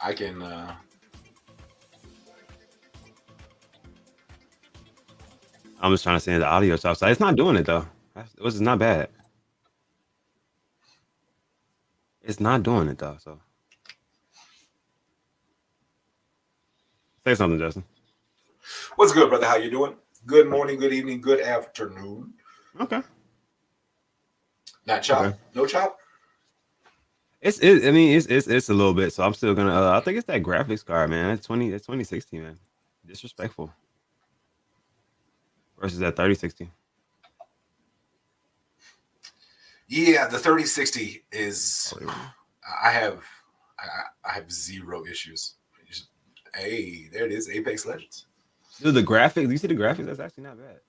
I can. I'm just trying to send the audio stuff. So it's not doing it though. Which is not bad. It's not doing it though. So say something, Justin. What's good, brother? How you doing? Good morning, good evening, good afternoon. Okay. Not chop. Okay. No chop. It's a little bit. So I'm still gonna. I think it's that graphics card, man. It's 2060, man. Disrespectful. Versus that 3060. Yeah, the 3060 is. I have zero issues. Hey, there it is, Apex Legends. Dude, the graphics. You see the graphics? That's actually not bad.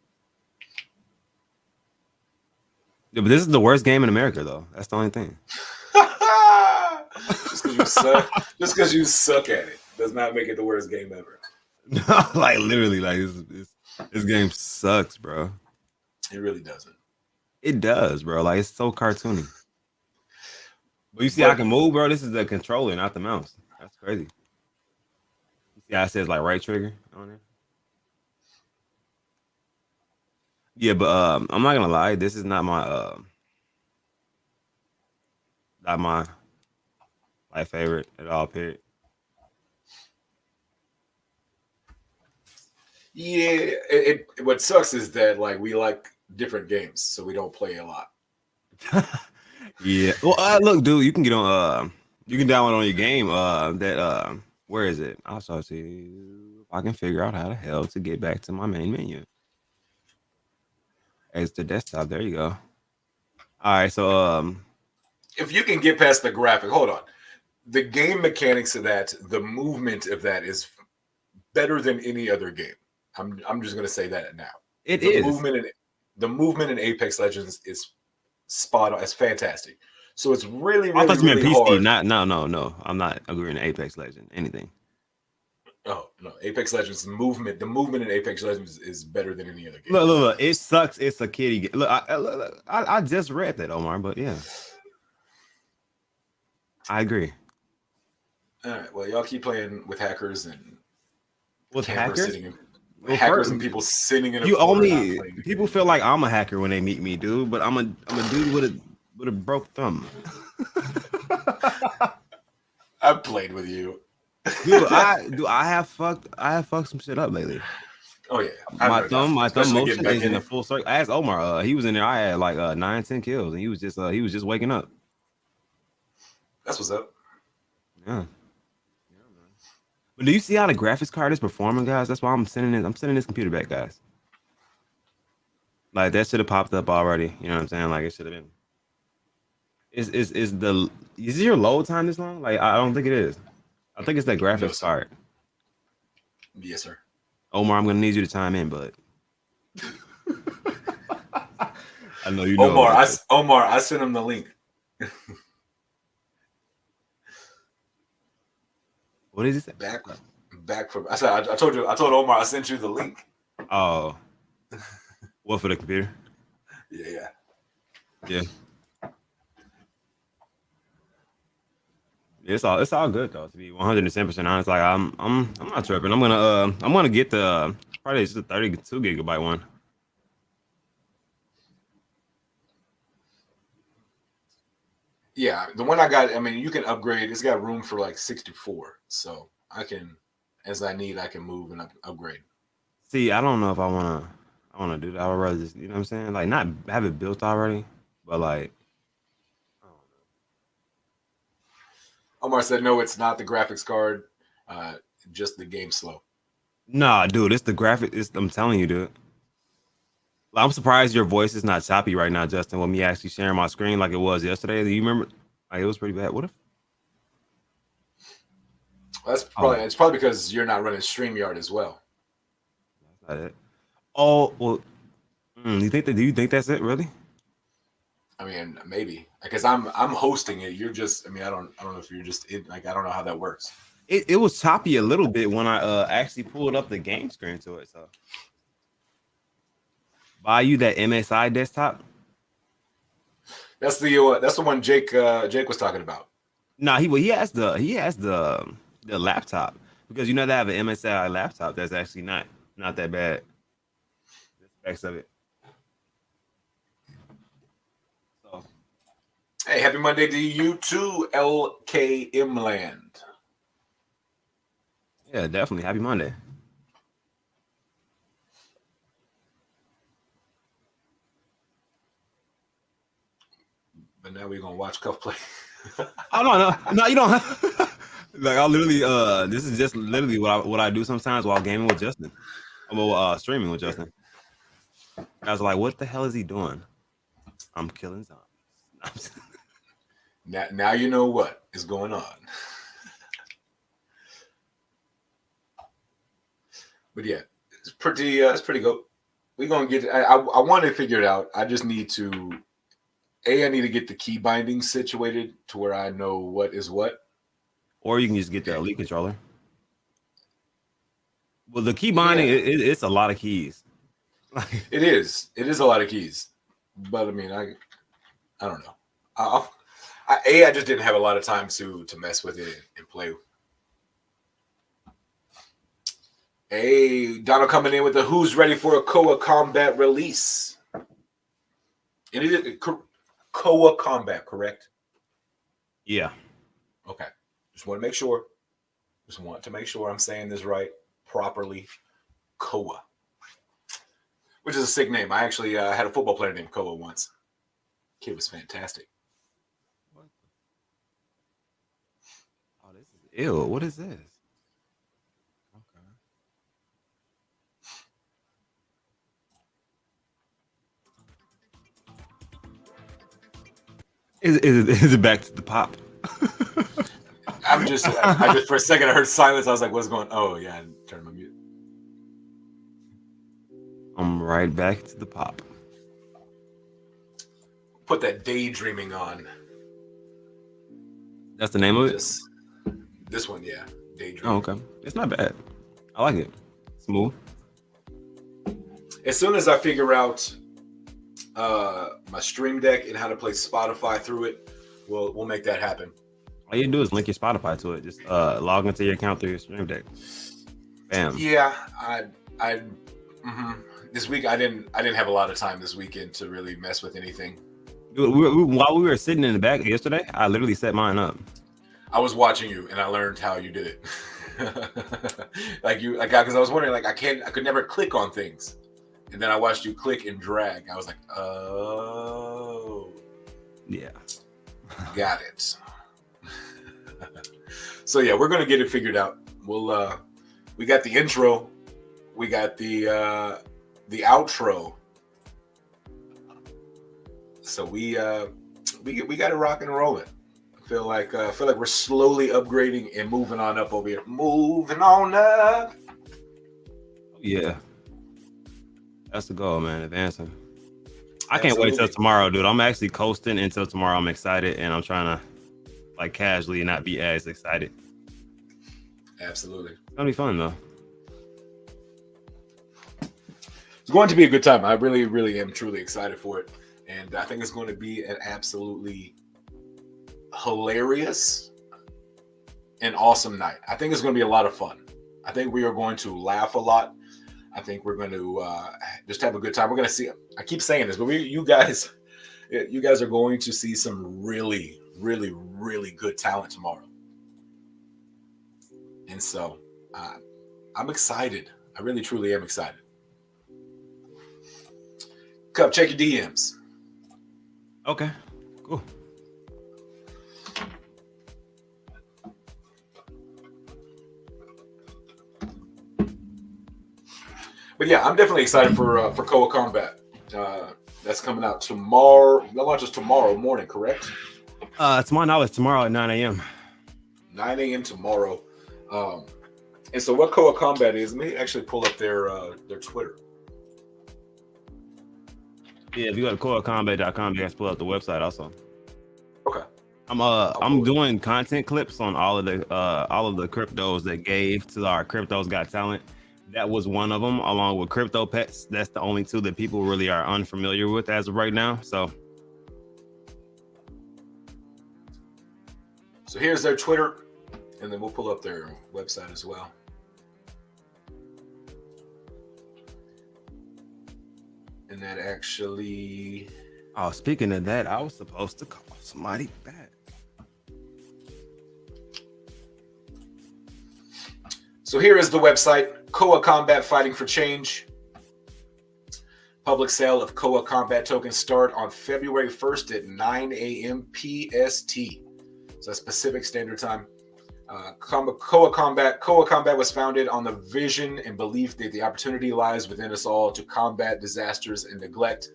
Yeah, but this is the worst game in America, though. That's the only thing. Just because you suck at it does not make it the worst game ever. Like literally, like this game sucks, bro. It really doesn't. It does, bro. Like it's so cartoony. But you see, I can move, bro. This is the controller, not the mouse. That's crazy. You see how it says like right trigger on it? Yeah, but I'm not gonna lie. This is not my favorite at all. Period. Yeah, what sucks is that like we like different games, so we don't play a lot. Yeah. Well, look, dude, you can get on. You can download on your game. Where is it? I'll start to see if I can figure out how the hell to get back to my main menu. It's the desktop. There you go. All right, so if you can get past the graphic, hold on. The game mechanics of that, the movement of that is better than any other game. I'm just gonna say that now. The movement in Apex Legends is spot on. It's fantastic. So it's really, I thought you meant really PC. hard. No. I'm not agreeing to Apex Legends. Anything. Oh no, Apex Legends movement. The movement in Apex Legends is better than any other game. Look. It sucks. It's a kiddie game. Look, I just read that, Omar, but yeah, I agree. All right. Well, y'all keep playing with hackers and hackers. Hackers and people sitting in. People feel like I'm a hacker when they meet me, dude. But I'm a dude with a broke thumb. I've played with you. Dude, I have fucked some shit up lately. Oh yeah, my thumb motion is in a full circle. I asked Omar, he was in there. I had like 9-10 kills, and he was just waking up. That's what's up. Yeah. But do you see how the graphics card is performing, guys? That's why I'm sending this computer back, guys. Like that should have popped up already. You know what I'm saying? Like it should have been. Is your load time this long? Like I don't think it is. I think it's that No, graphics sir. card. Yes, sir. Omar, I'm gonna need you to chime in, but I know you know Omar, about this. I sent him the link. What did he say? Back from. I said I told Omar I sent you the link. Oh, what for the computer? Yeah. Yeah. It's all good though. To be 110% honest, like I'm not tripping. I'm gonna get the probably just a 32 gigabyte one. Yeah, the one I got. I mean, you can upgrade. It's got room for like 64, so I can, as I need, I can move and upgrade. See, I don't know if I wanna do that. I would rather just you know what I'm saying, like not have it built already, but like I don't Omar said, no, it's not the graphics card, just the game slow. know. Nah, dude, it's the graphic. I'm telling you, dude. Like, I'm surprised your voice is not choppy right now, Justin. With me actually sharing my screen like it was yesterday. Do you remember? Like it was pretty bad. What if? Oh, It's probably because you're not running StreamYard as well. that's not it. Oh well. You think that? Do you think that's it? Really? I mean, maybe because I'm hosting it. You're just. I mean, I don't know if you're just like I don't know how that works. It was choppy a little bit when I actually pulled up the game screen to it. So buy you that MSI desktop. That's the one Jake was talking about. Nah, he has the laptop because you know they have an MSI laptop that's actually not that bad. The specs of it. So Hey, happy Monday to you too, LKM Land. yeah, definitely happy Monday. But now we're gonna watch Cuff play. Oh no, you don't. Like I literally, this is just literally what I do sometimes while gaming with Justin. Well, streaming with Justin. I was like, what the hell is he doing? I'm killing zombies. Now you know what is going on. But yeah, it's pretty good. We're gonna get. I want to figure it out. I just need to. I need to get the key binding situated to where I know what is what. Or you can just get the Elite controller. Well, the key binding, Yeah, it's a lot of keys. it is. It is a lot of keys. But I mean, I don't know. I just didn't have a lot of time to mess with it and play. Hey, Donald coming in with the who's ready for a Koa combat release. And it is Koa combat, correct? Yeah. Okay. Just want to make sure. Just want to make sure I'm saying this right properly. Koa. Which is a sick name. I actually had a football player named Koa once. Kid was fantastic. What? Oh, this is ew. What is this? Okay. Is it back to the pop? I just for a second I heard silence. I was like, what's going on? Oh yeah, I turned my mute. I'm right back to the pop. Put that daydreaming on. That's the name of it? This one, yeah. Daydreaming. Oh, okay. It's not bad. I like it. Smooth. As soon as I figure out my Stream Deck and how to play Spotify through it, we'll make that happen. All you do is link your Spotify to it. Just log into your account through your Stream Deck. Bam. Yeah, this week I didn't have a lot of time this weekend to really mess with anything. While we were sitting in the back yesterday, I literally set mine up. I was watching you and I learned how you did it. Because I was wondering, like, I could never click on things. And then I watched you click and drag. I was like, oh. Yeah. Got it. So yeah, we're gonna get it figured out. We got the intro, we got the outro, So we got it rocking and rolling. I feel like we're slowly upgrading and moving on up over here. Moving on up. Yeah, that's the goal, man. Advancing. I can't Absolutely. wait till tomorrow, dude. I'm actually coasting until tomorrow. I'm excited, and I'm trying to like casually not be as excited. Absolutely. It's gonna be fun though. It's going to be a good time. I really, really am truly excited for it. And I think it's going to be an absolutely hilarious and awesome night. I think it's going to be a lot of fun. I think we are going to laugh a lot. I think we're going to just have a good time. We're going to see. I keep saying this, but you guys are going to see some really, really, really good talent tomorrow. And so I'm excited. I really, truly am excited. Cup, check your DMs. Okay, cool. But yeah, I'm definitely excited for Koa Combat. That's coming out tomorrow. That launches tomorrow morning, correct? To my knowledge, tomorrow at 9 a.m. 9 a.m. tomorrow. And so what Koa Combat is, let me actually pull up their Twitter. Yeah, if you go to coacombat.com, you guys pull up the website also. Okay. I'm doing content clips on all of the cryptos that gave to our Cryptos Got Talent. That was one of them, along with Crypto Pets. That's the only two that people really are unfamiliar with as of right now. So here's their Twitter, and then we'll pull up their website as well. And that actually... Oh, speaking of that, I was supposed to call somebody back. So here is the website, Koa Combat Fighting for Change. Public sale of Koa Combat tokens start on February 1st at 9 a.m. PST. So that's Pacific Standard Time. Koa Combat was founded on the vision and belief that the opportunity lies within us all to combat disasters and neglect,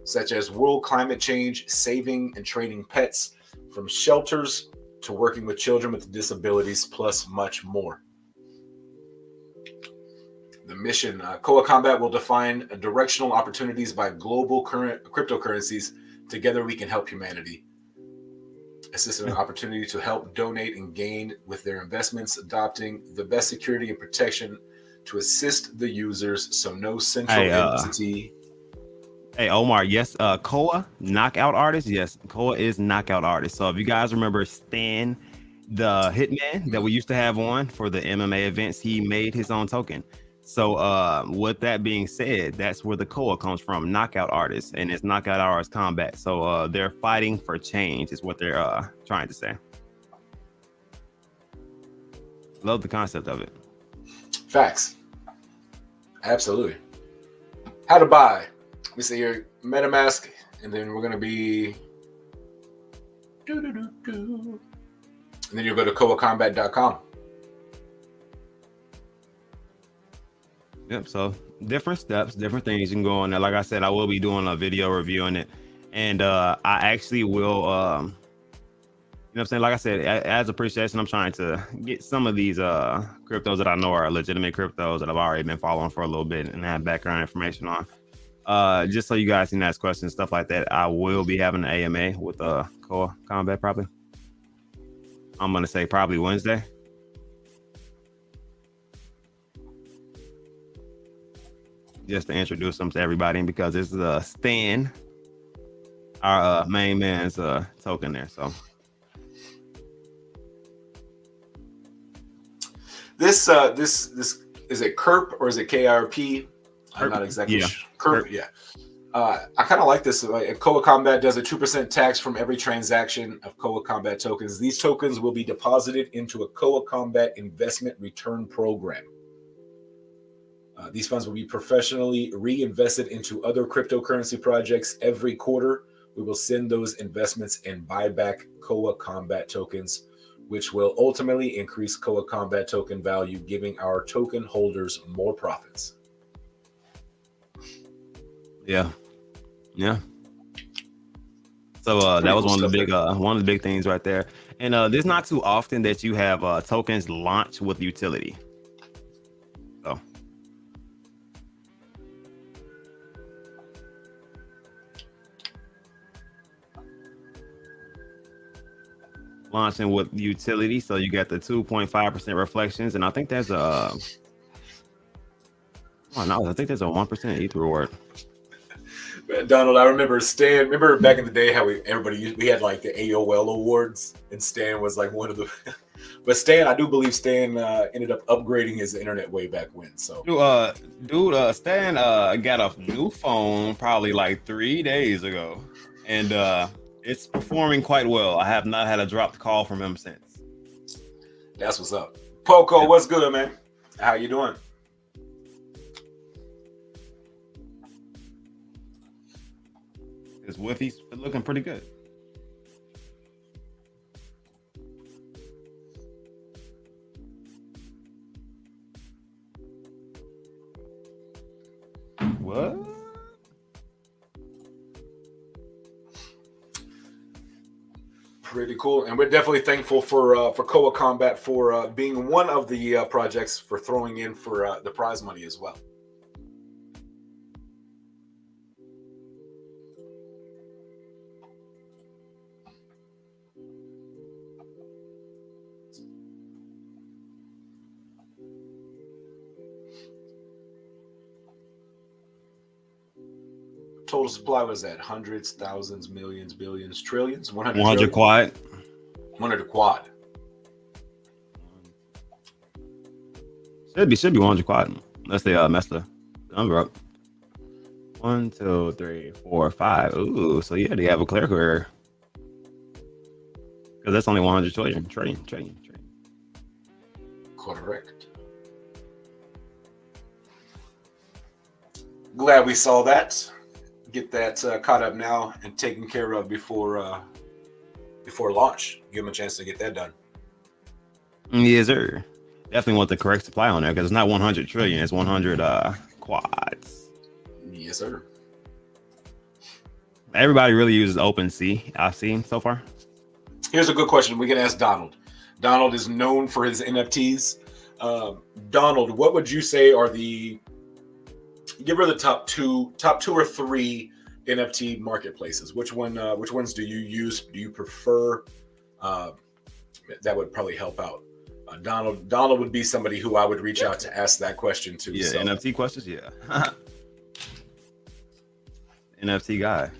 such as world climate change, saving and training pets, from shelters to working with children with disabilities, plus much more. The mission, Koa Combat will define directional opportunities by global current cryptocurrencies. Together we can help humanity. Assist an opportunity to help donate and gain with their investments, adopting the best security and protection to assist the users, so no central entity. Hey, Omar, yes, Koa, knockout artist. Yes, Koa is knockout artist. So if you guys remember Stan, the hitman that we used to have on for the MMA events, he made his own token. So with that being said, that's where the Koa comes from, knockout artists, and it's knockout artist combat. So they're fighting for change is what they're trying to say. Love the concept of it. Facts. Absolutely. How to buy. Let me see here, MetaMask, and then we're going to be... And then you'll go to koacombat.com. Yep. So different steps, different things you can go on there. Like I said, I will be doing a video reviewing it, and I actually will. You know what I'm saying? Like I said, as appreciation, I'm trying to get some of these cryptos that I know are legitimate cryptos that I've already been following for a little bit and have background information on. Just so you guys can ask questions, stuff like that. I will be having an AMA with Koa Combat probably. I'm gonna say probably Wednesday. Just to introduce them to everybody, and because this is Stan, our main man's token there. So this is it KERP or is it KRP? I'm not exactly sure. KERP, yeah. I kind of like this. Koa Combat does a 2% tax from every transaction of Koa Combat tokens. These tokens will be deposited into a Koa Combat investment return program. These funds will be professionally reinvested into other cryptocurrency projects every quarter. We will send those investments and buy back Koa Combat tokens, which will ultimately increase Koa Combat token value, giving our token holders more profits. Yeah. So that Pretty was cool stuff there. one of the big things right there. And there's not too often that you have tokens launch with utility. So launching with utility, so you got the 2.5% reflections, and I think there's a oh no, I think there's a 1% ETH reward. Donald, I remember Stan. Remember back in the day how we had like the AOL awards, and Stan was like one of the. But Stan, I do believe Stan ended up upgrading his internet way back when. So, Stan got a new phone probably like 3 days ago, and it's performing quite well. I have not had a dropped call from him since. that's what's up. Poco, what's good, man? How you doing? His Wiffy's looking pretty good. What? Pretty cool, and we're definitely thankful for Koa Combat for being one of the projects for throwing in for the prize money as well. Total supply was at hundreds, thousands, millions, billions, trillions, 100 quad. 100 quad. Should be 100 quad. Unless they messed the number up. 1, 2, 3, 4, 5. Ooh, so yeah, they have a clerical error. Because that's only 100 trillion. Correct. Glad we saw that. Get that caught up now and taken care of before launch. Give them a chance to get that done. Yes, sir. Definitely want the correct supply on there because it's not 100 trillion. It's 100 quads. Yes, sir. Everybody really uses OpenSea. I've seen so far. Here's a good question. We can ask Donald. Donald is known for his NFTs. Donald, what would you say are the top two or three NFT marketplaces? Which ones do you use? Do you prefer? That would probably help out. Donald would be somebody who I would reach out to ask that question to. Yeah, so. NFT questions, yeah. NFT guy.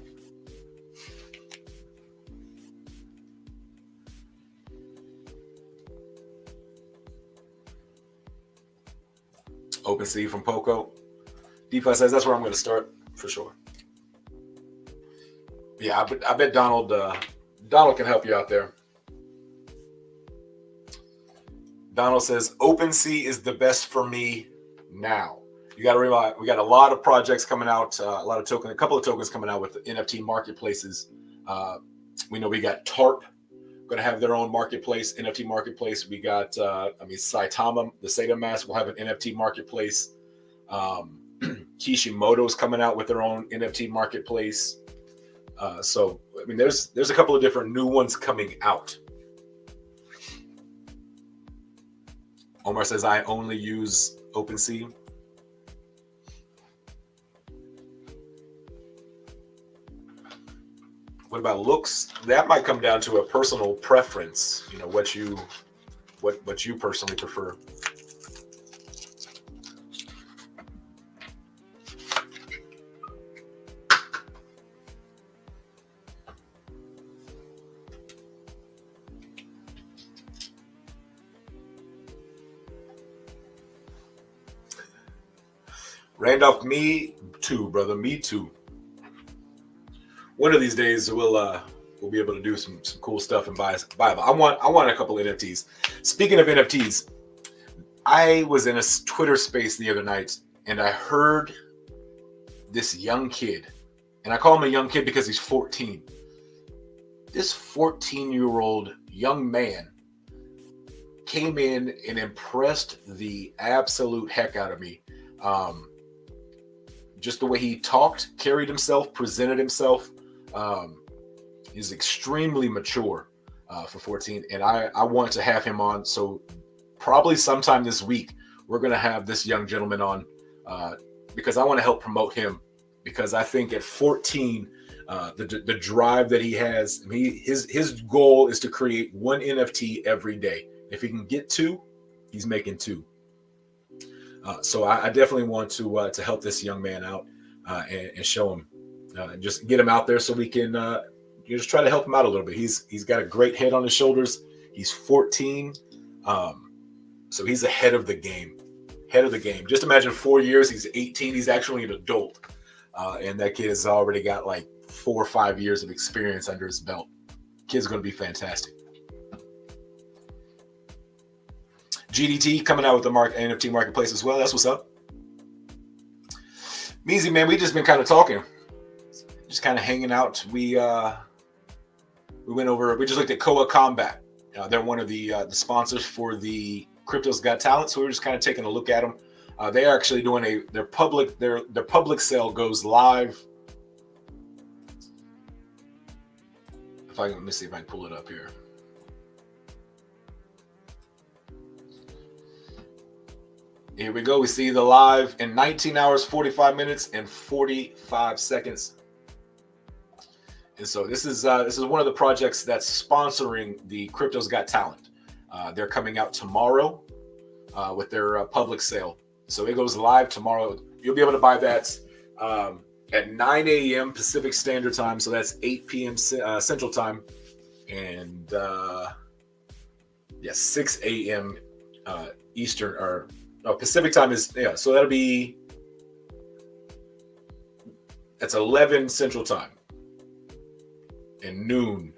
OpenSea from Poco. DeFi says that's where I'm going to start for sure. Yeah, I bet Donald can help you out there. Donald says OpenSea is the best for me now. You got to realize we got a lot of projects coming out, a couple of tokens coming out with NFT marketplaces. We know we got TARP going to have their own marketplace, NFT marketplace. We got, Saitama, the Saitama mask will have an NFT marketplace. Kishimoto's coming out with their own NFT marketplace. So there's a couple of different new ones coming out. Omar says I only use OpenSea. What about looks? That might come down to a personal preference. You know, what you personally prefer. Randolph, me too, brother. Me too. One of these days we'll be able to do some cool stuff and buy them. I want a couple of NFTs. Speaking of NFTs, I was in a Twitter space the other night and I heard this young kid, and I call him a young kid because he's 14. This 14-year-old young man came in and impressed the absolute heck out of me. Just the way he talked, carried himself, presented himself. He's extremely mature for 14, and I want to have him on. So probably sometime this week we're going to have this young gentleman on because I want to help promote him, because I think at 14 the drive that he has, his goal is to create one NFT every day. If he can get two, he's making two. So I definitely want to help this young man out and show him, just get him out there so we can just try to help him out a little bit. He's got a great head on his shoulders. He's 14, so he's ahead of the game. Head of the game. Just imagine 4 years. He's 18. He's actually an adult, and that kid has already got like 4 or 5 years of experience under his belt. Kid's going to be fantastic. GDT coming out with the NFT marketplace as well. That's what's up. Meezy, man, we just been kind of talking, just kind of hanging out. We just looked at Koa Combat. They're one of the sponsors for the Crypto's Got Talent, so we're just kind of taking a look at them. They are actually doing their public sale goes live. Let me see if I can pull it up here. Here we go. We see the live in 19 hours, 45 minutes, and 45 seconds. And so this is one of the projects that's sponsoring the Crypto's Got Talent. They're coming out tomorrow with their public sale. So it goes live tomorrow. You'll be able to buy that at 9 a.m. Pacific Standard Time. So that's 8 p.m. Central Time. And 6 a.m. Eastern, or no, Pacific Time is, so that's 11 Central Time and noon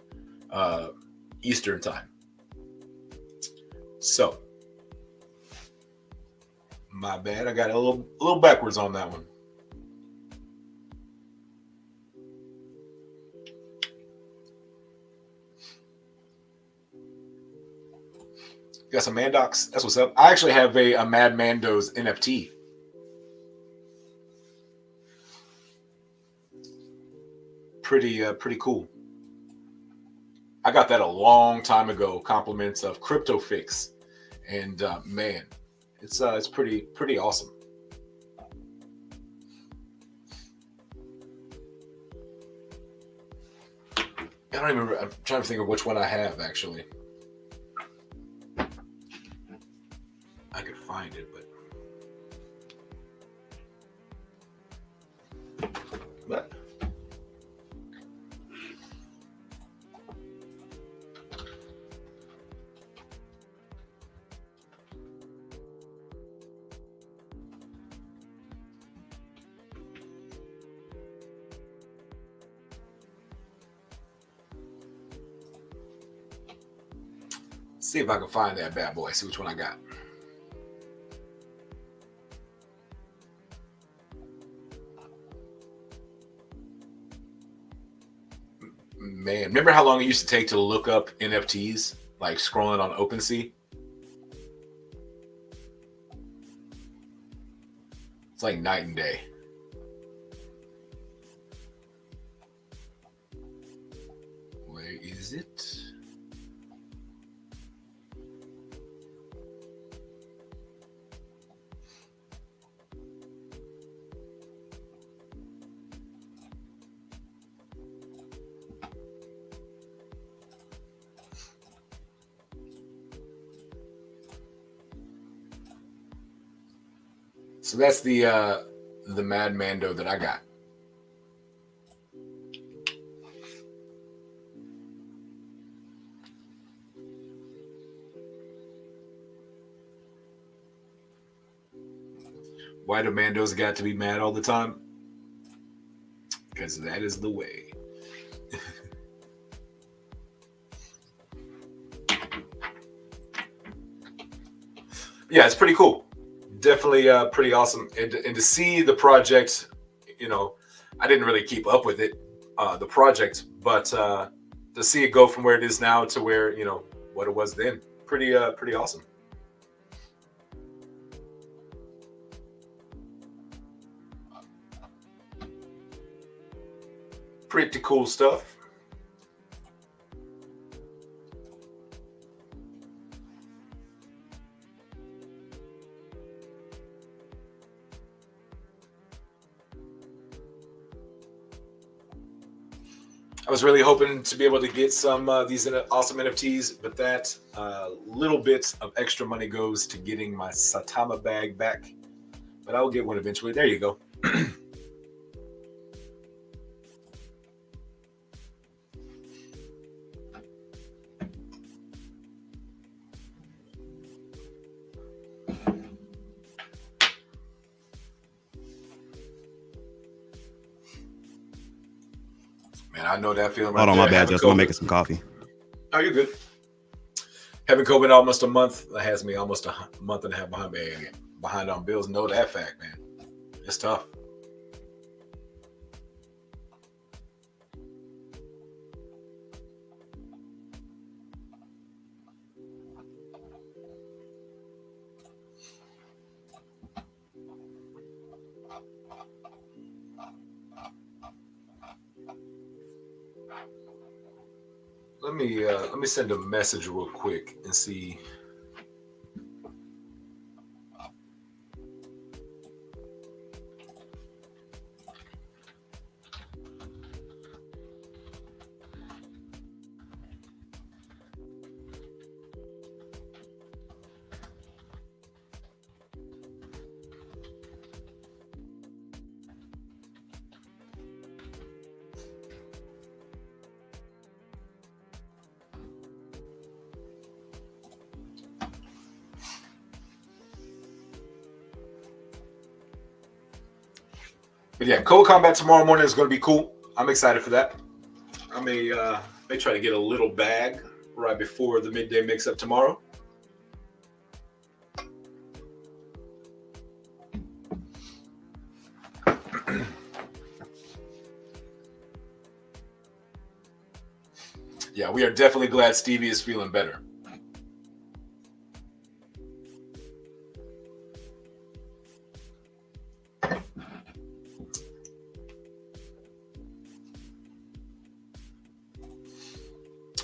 Eastern Time. So my bad, I got a little backwards on that one. Got some Mandocs. That's what's up. I actually have a Mad Mando's NFT. Pretty cool. I got that a long time ago. Compliments of CryptoFix, and man, it's pretty awesome. I don't even remember. I'm trying to think of which one I have actually. I could find it, but see if I can find that bad boy. See which one I got. Man, remember how long it used to take to look up NFTs, like scrolling on OpenSea? It's like night and day. Where is it? So that's the Mad Mando that I got. Why do Mandos got to be mad all the time? Because that is the way. Yeah, it's pretty cool. Definitely pretty awesome. And to see the project, I didn't really keep up with it, the project, but to see it go from where it is now to where, what it was then, pretty awesome. Pretty cool stuff. I was really hoping to be able to get some these awesome NFTs, but that little bit of extra money goes to getting my Satama bag back. But I will get one eventually. There you go. Man, I know that feeling right Hold on, there. my bad, Justin. I'm making some coffee. Oh, you're good. Having COVID almost a month, that has me almost a month and a half behind on bills. Know that fact, man. It's tough. Let me send a message real quick and see. But yeah, Code Combat tomorrow morning is going to be cool. I'm excited for that. I may try to get a little bag right before the midday mix-up tomorrow. Yeah, we are definitely glad Stevie is feeling better.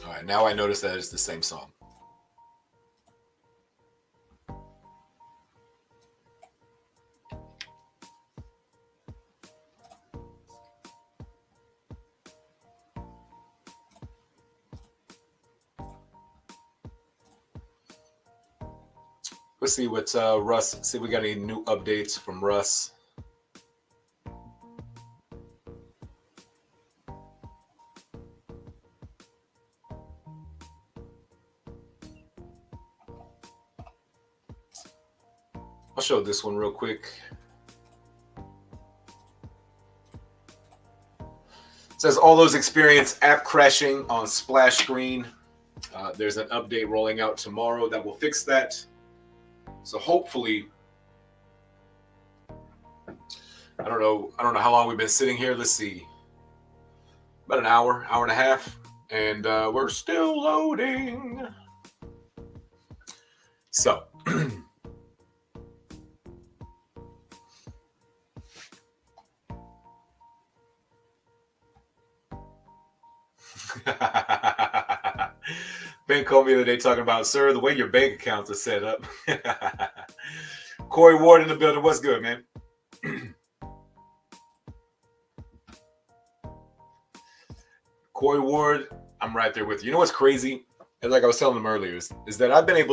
All right, now I notice that it's the same song. Let's see what Russ, see if we got any new updates from Russ. I'll show this one real quick. It says all those experience app crashing on splash screen. There's an update rolling out tomorrow that will fix that. So hopefully, I don't know how long we've been sitting here. Let's see, about an hour and a half, and we're still loading. So. Ben called me the other day talking about, sir, the way your bank accounts are set up. Corey Ward in the building. What's good, man? Corey Ward, I'm right there with you. You know what's crazy? And like I was telling him earlier, is that I've been in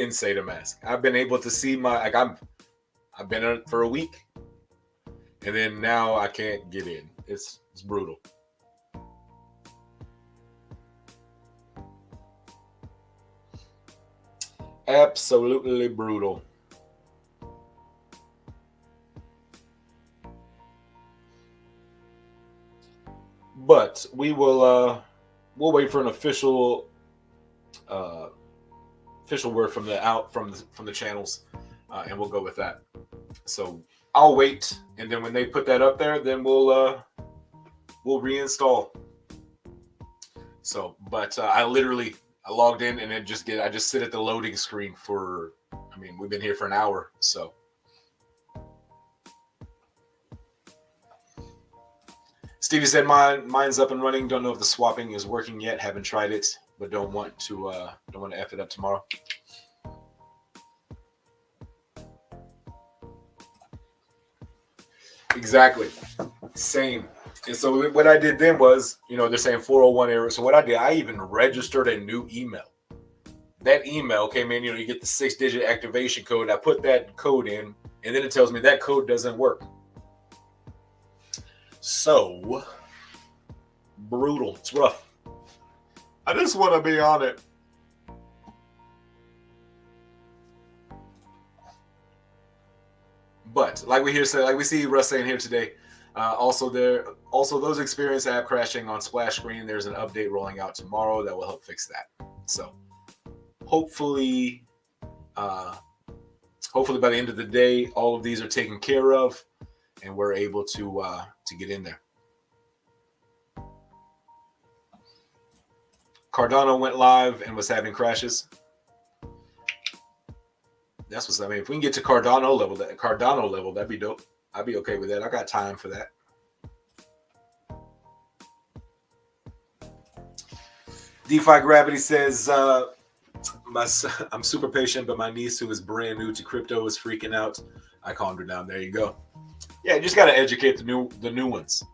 Sadomask. I've been able to see I've been in it for a week, and then now I can't get in. It's brutal. Absolutely brutal. But we will we'll wait for an official word from the channels, and we'll go with that. So I'll wait, and then when they put that up there, then we'll reinstall. So, but I logged in and then I just sit at the loading screen for, I mean, we've been here for an hour, so. Stevie said mine's up and running. Don't know if the swapping is working yet. Haven't tried it, but don't want to F it up tomorrow. Exactly. Same. And so what I did then was, they're saying 401 error. So what I did, I even registered a new email. That email came in, you get the 6-digit activation code. I put that code in, and then it tells me that code doesn't work. So brutal. It's rough. I just want to be on it. But like we see Russ saying here today, also those experience app crashing on splash screen. There's an update rolling out tomorrow that will help fix that. So hopefully by the end of the day, all of these are taken care of, and we're able to get in there. Cardano went live and was having crashes. That's what's. I mean, if we can get to Cardano level, that'd be dope. I'd be okay with that. I got time for that. DeFi Gravity says, I'm super patient, but my niece, who is brand new to crypto, is freaking out. I calmed her down. There you go. Yeah, you just got to educate the new ones.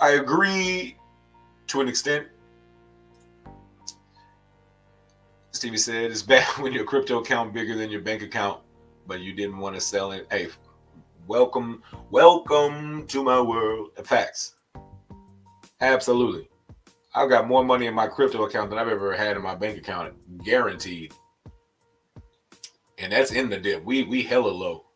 I agree to an extent. Stevie said it's bad when your crypto account bigger than your bank account, but you didn't want to sell it. Hey, welcome to my world. Facts. Absolutely. I've got more money in my crypto account than I've ever had in my bank account, guaranteed. And that's in the dip. We hella low.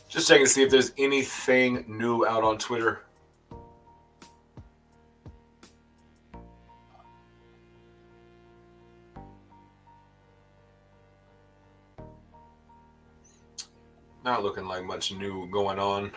Just checking to see if there's anything new out on Twitter. Not looking like much new going on.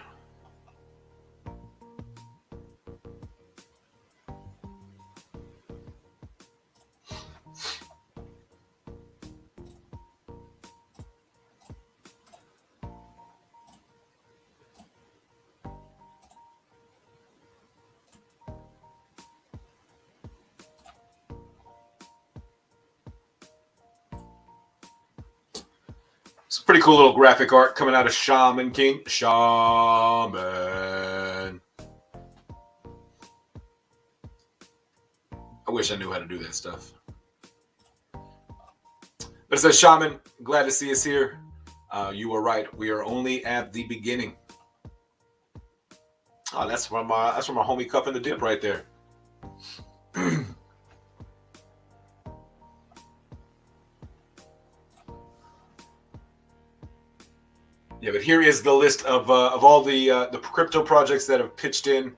It's a pretty cool little graphic art coming out of Shaman King. Shaman. I wish I knew how to do that stuff. But it says, Shaman, glad to see us here. You were right. We are only at the beginning. Oh, that's from my homie Cuffing the Dip right there. Yeah, but here is the list of all the crypto projects that have pitched in.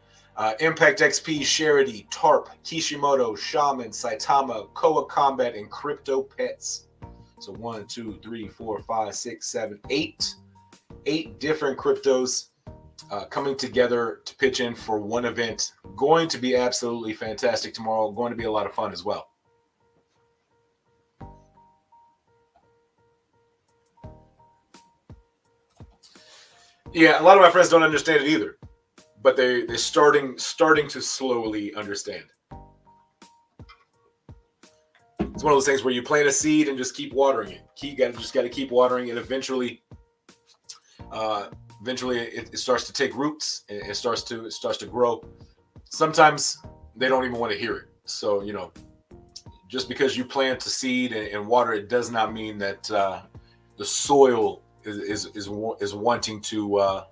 Impact XP, Charity, TARP, Kishimoto, Shaman, Saitama, Koa Combat, and Crypto Pets. So 1, 2, 3, 4, 5, 6, 7, 8 different cryptos coming together to pitch in for one event. Going to be absolutely fantastic tomorrow. Going to be a lot of fun as well. Yeah, a lot of my friends don't understand it either, but they're starting to slowly understand. It's one of those things where you plant a seed and just keep watering it. You just got to keep watering it. Eventually, it starts to take roots. It starts to grow. Sometimes they don't even want to hear it. So just because you plant a seed and water it does not mean that the soil is wanting to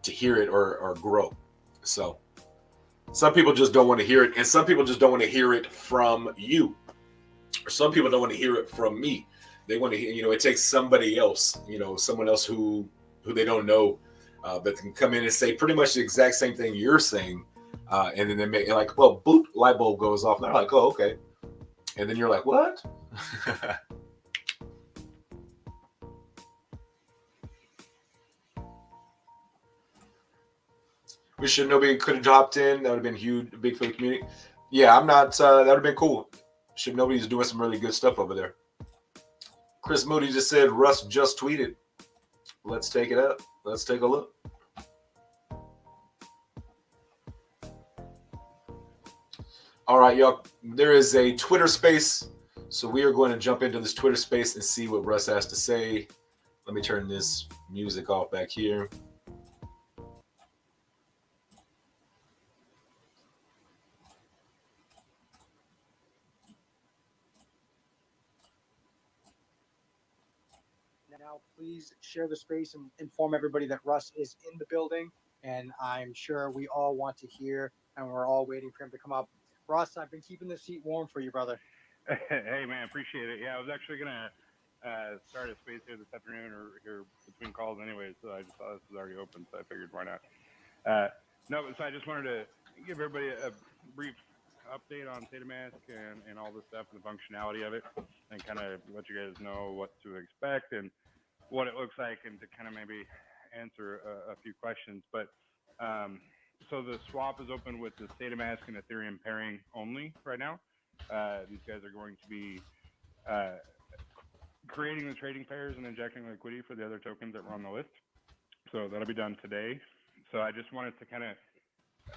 hear it or grow. So some people just don't want to hear it, and some people just don't want to hear it from you, or some people don't want to hear it from me. They want to hear, it takes somebody else, someone else who who they don't know, that can come in and say pretty much the exact same thing you're saying, and then they make like, well, boop, light bulb goes off, and they're like, oh, okay, and then you're like, what? We should nobody could have dropped in. That would have been huge, big for the community. Yeah, I'm not. That would have been cool. Should nobody's doing some really good stuff over there. Chris Moody just said Russ just tweeted. Let's take it up. Let's take a look. All right, y'all. There is a Twitter space, so we are going to jump into this Twitter space and see what Russ has to say. Let me turn this music off back here. Now, please share the space and inform everybody that Russ is in the building. And I'm sure we all want to hear, and we're all waiting for him to come up. Russ, I've been keeping the seat warm for you, brother. Hey, man, appreciate it. Yeah, I was actually going to start a space here this afternoon or here between calls anyway, so I just saw this was already open, so I figured why not. No, so I just wanted to give everybody a brief update on SataMask and all this stuff and the functionality of it, and kind of let you guys know what to expect and what it looks like, and to kind of maybe answer a few questions. But so the swap is open with the SataMask and Ethereum pairing only right now. These guys are going to be creating the trading pairs and injecting liquidity for the other tokens that were on the list. So that'll be done today. So I just wanted to kind of,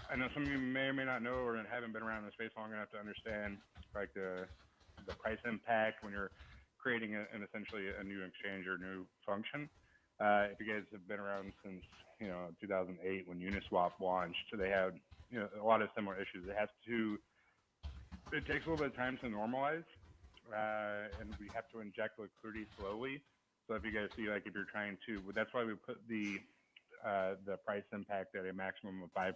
I know some of you may or may not know or haven't been around the space long enough to understand like the price impact when you're creating an essentially a new exchange or new function. If you guys have been around since 2008 when Uniswap launched, they had a lot of similar issues. It takes a little bit of time to normalize, and we have to inject liquidity slowly. So if you guys see, like if you're trying to, that's why we put the price impact at a maximum of 5%,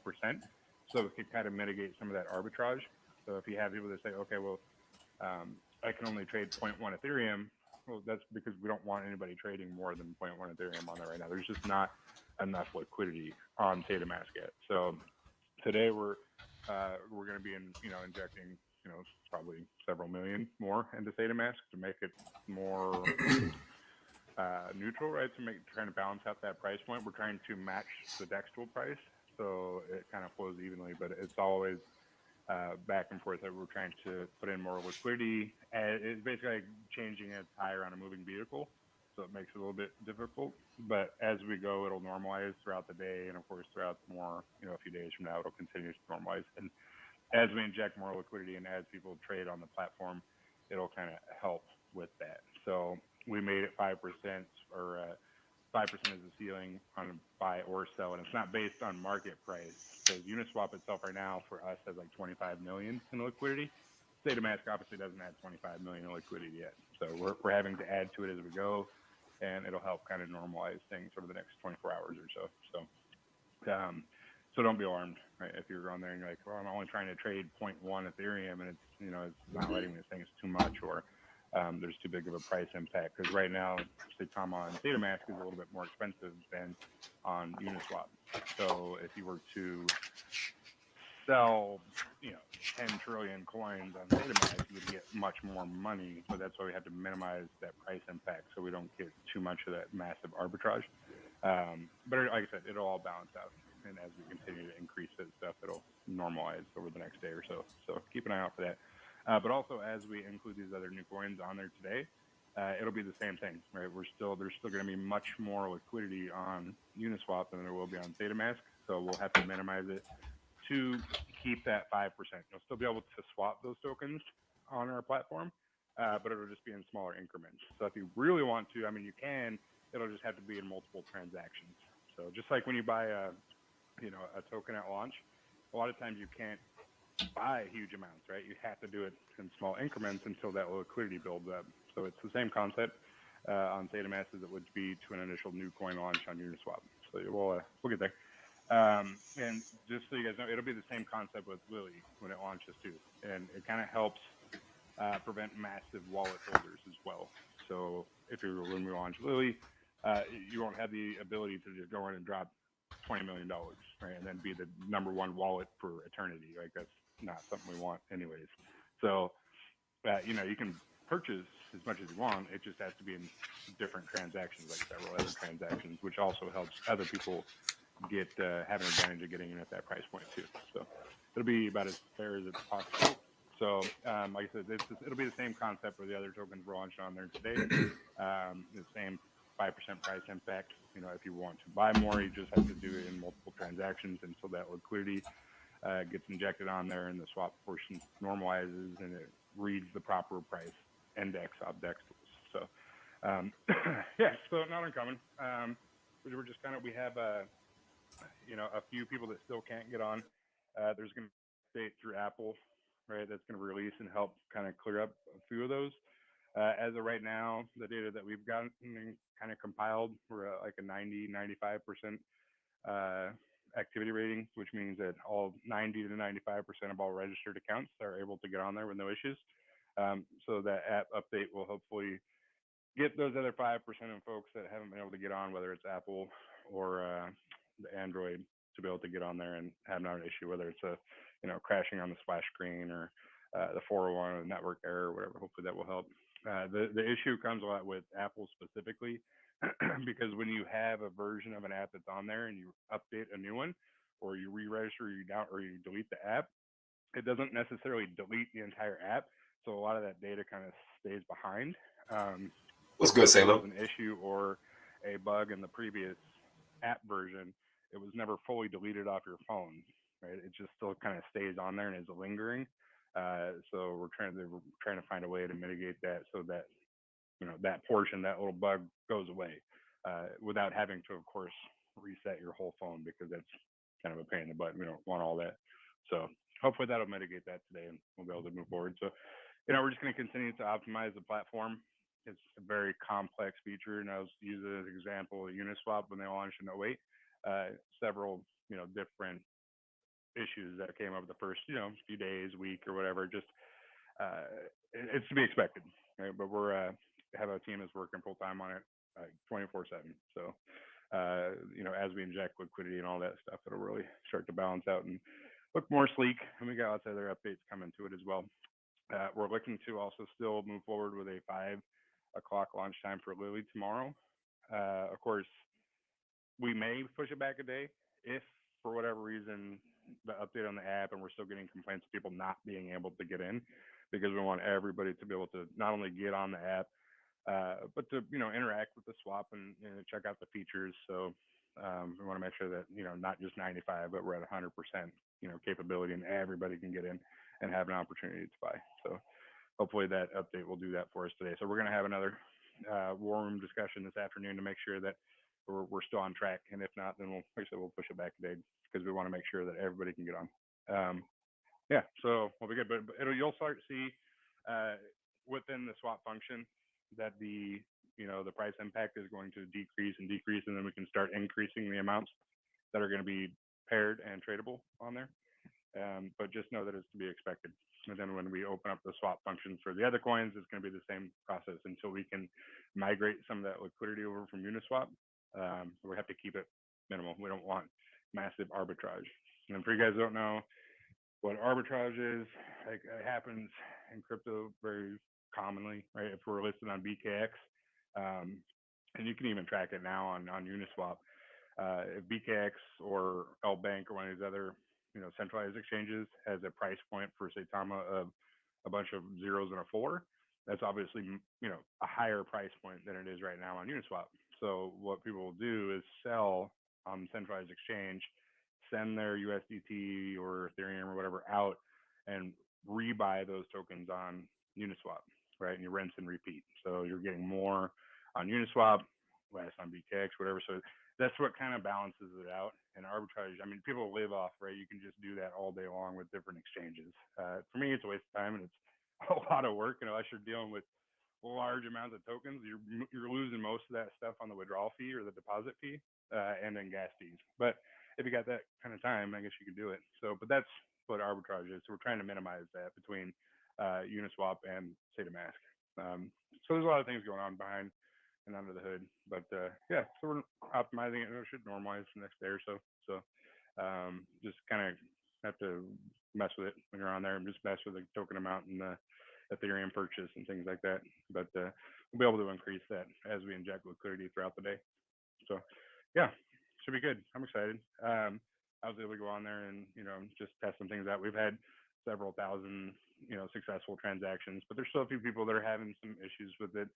so it could kind of mitigate some of that arbitrage. So if you have people that say, okay, well, I can only trade 0.1 Ethereum, well, that's because we don't want anybody trading more than 0.1 Ethereum on there right now. There's just not enough liquidity on SataMask yet. So today we're going to be injecting probably several million more into SataMask to make it more neutral, right? Trying to balance out that price point. We're trying to match the DEX tool price, so it kind of flows evenly, but it's always back and forth that we're trying to put in more liquidity. It's basically like changing a tire on a moving vehicle, so it makes it a little bit difficult. But as we go, it'll normalize throughout the day, and of course, throughout more, a few days from now, it'll continue to normalize. And as we inject more liquidity and as people trade on the platform, it'll kind of help with that. So we made it 5%, or 5% is the ceiling on buy or sell, and it's not based on market price. Because Uniswap itself right now for us has like 25 million in liquidity. SataMask obviously doesn't have 25 million in liquidity yet, so we're having to add to it as we go, and it'll help kind of normalize things over the next 24 hours or so. So don't be alarmed, right? If you're on there and you're like, well, I'm only trying to trade 0.1 Ethereum and it's not letting me, this thing is too much, or there's too big of a price impact. Because right now, JustAman on SataMask is a little bit more expensive than on Uniswap. So if you were to sell, 10 trillion coins on SataMask, you would get much more money. But that's why we have to minimize that price impact so we don't get too much of that massive arbitrage. But like I said, it'll all balance out. And as we continue to increase it stuff, it'll normalize over the next day or so. So keep an eye out for that. But also, as we include these other new coins on there today, it'll be the same thing, right? There's still going to be much more liquidity on Uniswap than there will be on SataMask. So we'll have to minimize it to keep that 5%. You'll still be able to swap those tokens on our platform, but it'll just be in smaller increments. So if you really want to, you can. It'll just have to be in multiple transactions. So just like when you buy a token at launch, a lot of times you can't buy huge amounts, right? You have to do it in small increments until that liquidity builds up. So it's the same concept on SataMask as it would be to an initial new coin launch on Uniswap. So we'll get there. And just so you guys know, it'll be the same concept with Lily when it launches too. And it kind of helps prevent massive wallet holders as well. So when we launch Lily, you won't have the ability to just go in and drop $20 million, right, and then be the number one wallet for eternity. Like that's not something we want, anyways. So, you can purchase as much as you want. It just has to be in different transactions, like several other transactions, which also helps other people get have an advantage of getting in at that price point too. So it'll be about as fair as it's possible. So like I said, it'll be the same concept where the other tokens were launched on there today. The same 5% price impact. If you want to buy more, you just have to do it in multiple transactions until that liquidity gets injected on there and the swap portion normalizes and it reads the proper price index of DEX tools. So yeah, so not uncommon. We're just we have a few people that still can't get on. There's going to be a update through Apple, right? That's going to release and help kind of clear up a few of those. As of right now, the data that we've gotten kind of compiled, we're at like a 90-95% activity rating, which means that all 90 to 95% of all registered accounts are able to get on there with no issues. So that app update will hopefully get those other 5% of folks that haven't been able to get on, whether it's Apple or the Android, to be able to get on there and have not an issue, whether it's crashing on the splash screen or the 401 or the network error or whatever. Hopefully that will help. The issue comes a lot with Apple specifically because when you have a version of an app that's on there and you update a new one or you re-register or you delete the app, it doesn't necessarily delete the entire app. So a lot of that data kind of stays behind. What's good, There was Salo? an issue or a bug in the previous app version. It was never fully deleted off your phone, right? It just still kind of stays on there and is lingering. So we're trying to find a way to mitigate that so that that portion, that little bug goes away without having to, of course, reset your whole phone because that's kind of a pain in the butt. We don't want all that. So hopefully that'll mitigate that today and we'll be able to move forward. So, we're just going to continue to optimize the platform. It's a very complex feature, and I was using as an example Uniswap when they launched in 08. Several, different issues that came up the first, few days, week, or whatever. Just it's to be expected, right? But we're have a team that's working full time on it, 24/7. So as we inject liquidity and all that stuff, it'll really start to balance out and look more sleek. And we got lots of other updates coming to it as well. We're looking to also still move forward with a 5 o'clock launch time for Lily tomorrow. Of course, we may push it back a day if for whatever reason the update on the app and we're still getting complaints of people not being able to get in, because we want everybody to be able to not only get on the app but to interact with the swap and check out the features. So we want to make sure that not just 95 but we're at 100% capability and everybody can get in and have an opportunity to buy. So hopefully that update will do that for us today. So we're going to have another war room discussion this afternoon to make sure that we're still on track, and if not, then we'll push it back a day because we want to make sure that everybody can get on. Yeah, so we'll be good. But you'll start to see within the swap function that the price impact is going to decrease, and then we can start increasing the amounts that are going to be paired and tradable on there. But just know that it's to be expected. And then when we open up the swap function for the other coins, it's going to be the same process until we can migrate some of that liquidity over from Uniswap. We have to keep it minimal. We don't want massive arbitrage. And for you guys who don't know what arbitrage is, it happens in crypto very commonly, right? If we're listed on BKX, and you can even track it now on Uniswap. If BKX or L Bank or one of these other centralized exchanges has a price point for Saitama of a bunch of zeros and a 4, that's obviously a higher price point than it is right now on Uniswap. So what people will do is sell on centralized exchange, send their USDT or Ethereum or whatever out, and rebuy those tokens on Uniswap, right? And you rinse and repeat. So you're getting more on Uniswap, less on BKX, whatever. So that's what kind of balances it out. And arbitrage, I mean, people live off, right? You can just do that all day long with different exchanges. For me, it's a waste of time and it's a lot of work. Unless you're dealing with large amounts of tokens, you're losing most of that stuff on the withdrawal fee or the deposit fee, and then gas fees. But if you got that kind of time, I guess you could do it. So, but that's what arbitrage is. So we're trying to minimize that between Uniswap and SaitaMask. So there's a lot of things going on behind and under the hood. But yeah, so we're optimizing it. It should normalize the next day or so. So just kind of have to mess with it when you're on there, and just mess with the token amount and the Ethereum purchase and things like that. But we'll be able to increase that as we inject liquidity throughout the day. So yeah, should be good. I'm excited. I was able to go on there and just test some things out. We've had several thousand successful transactions, but there's still a few people that are having some issues with it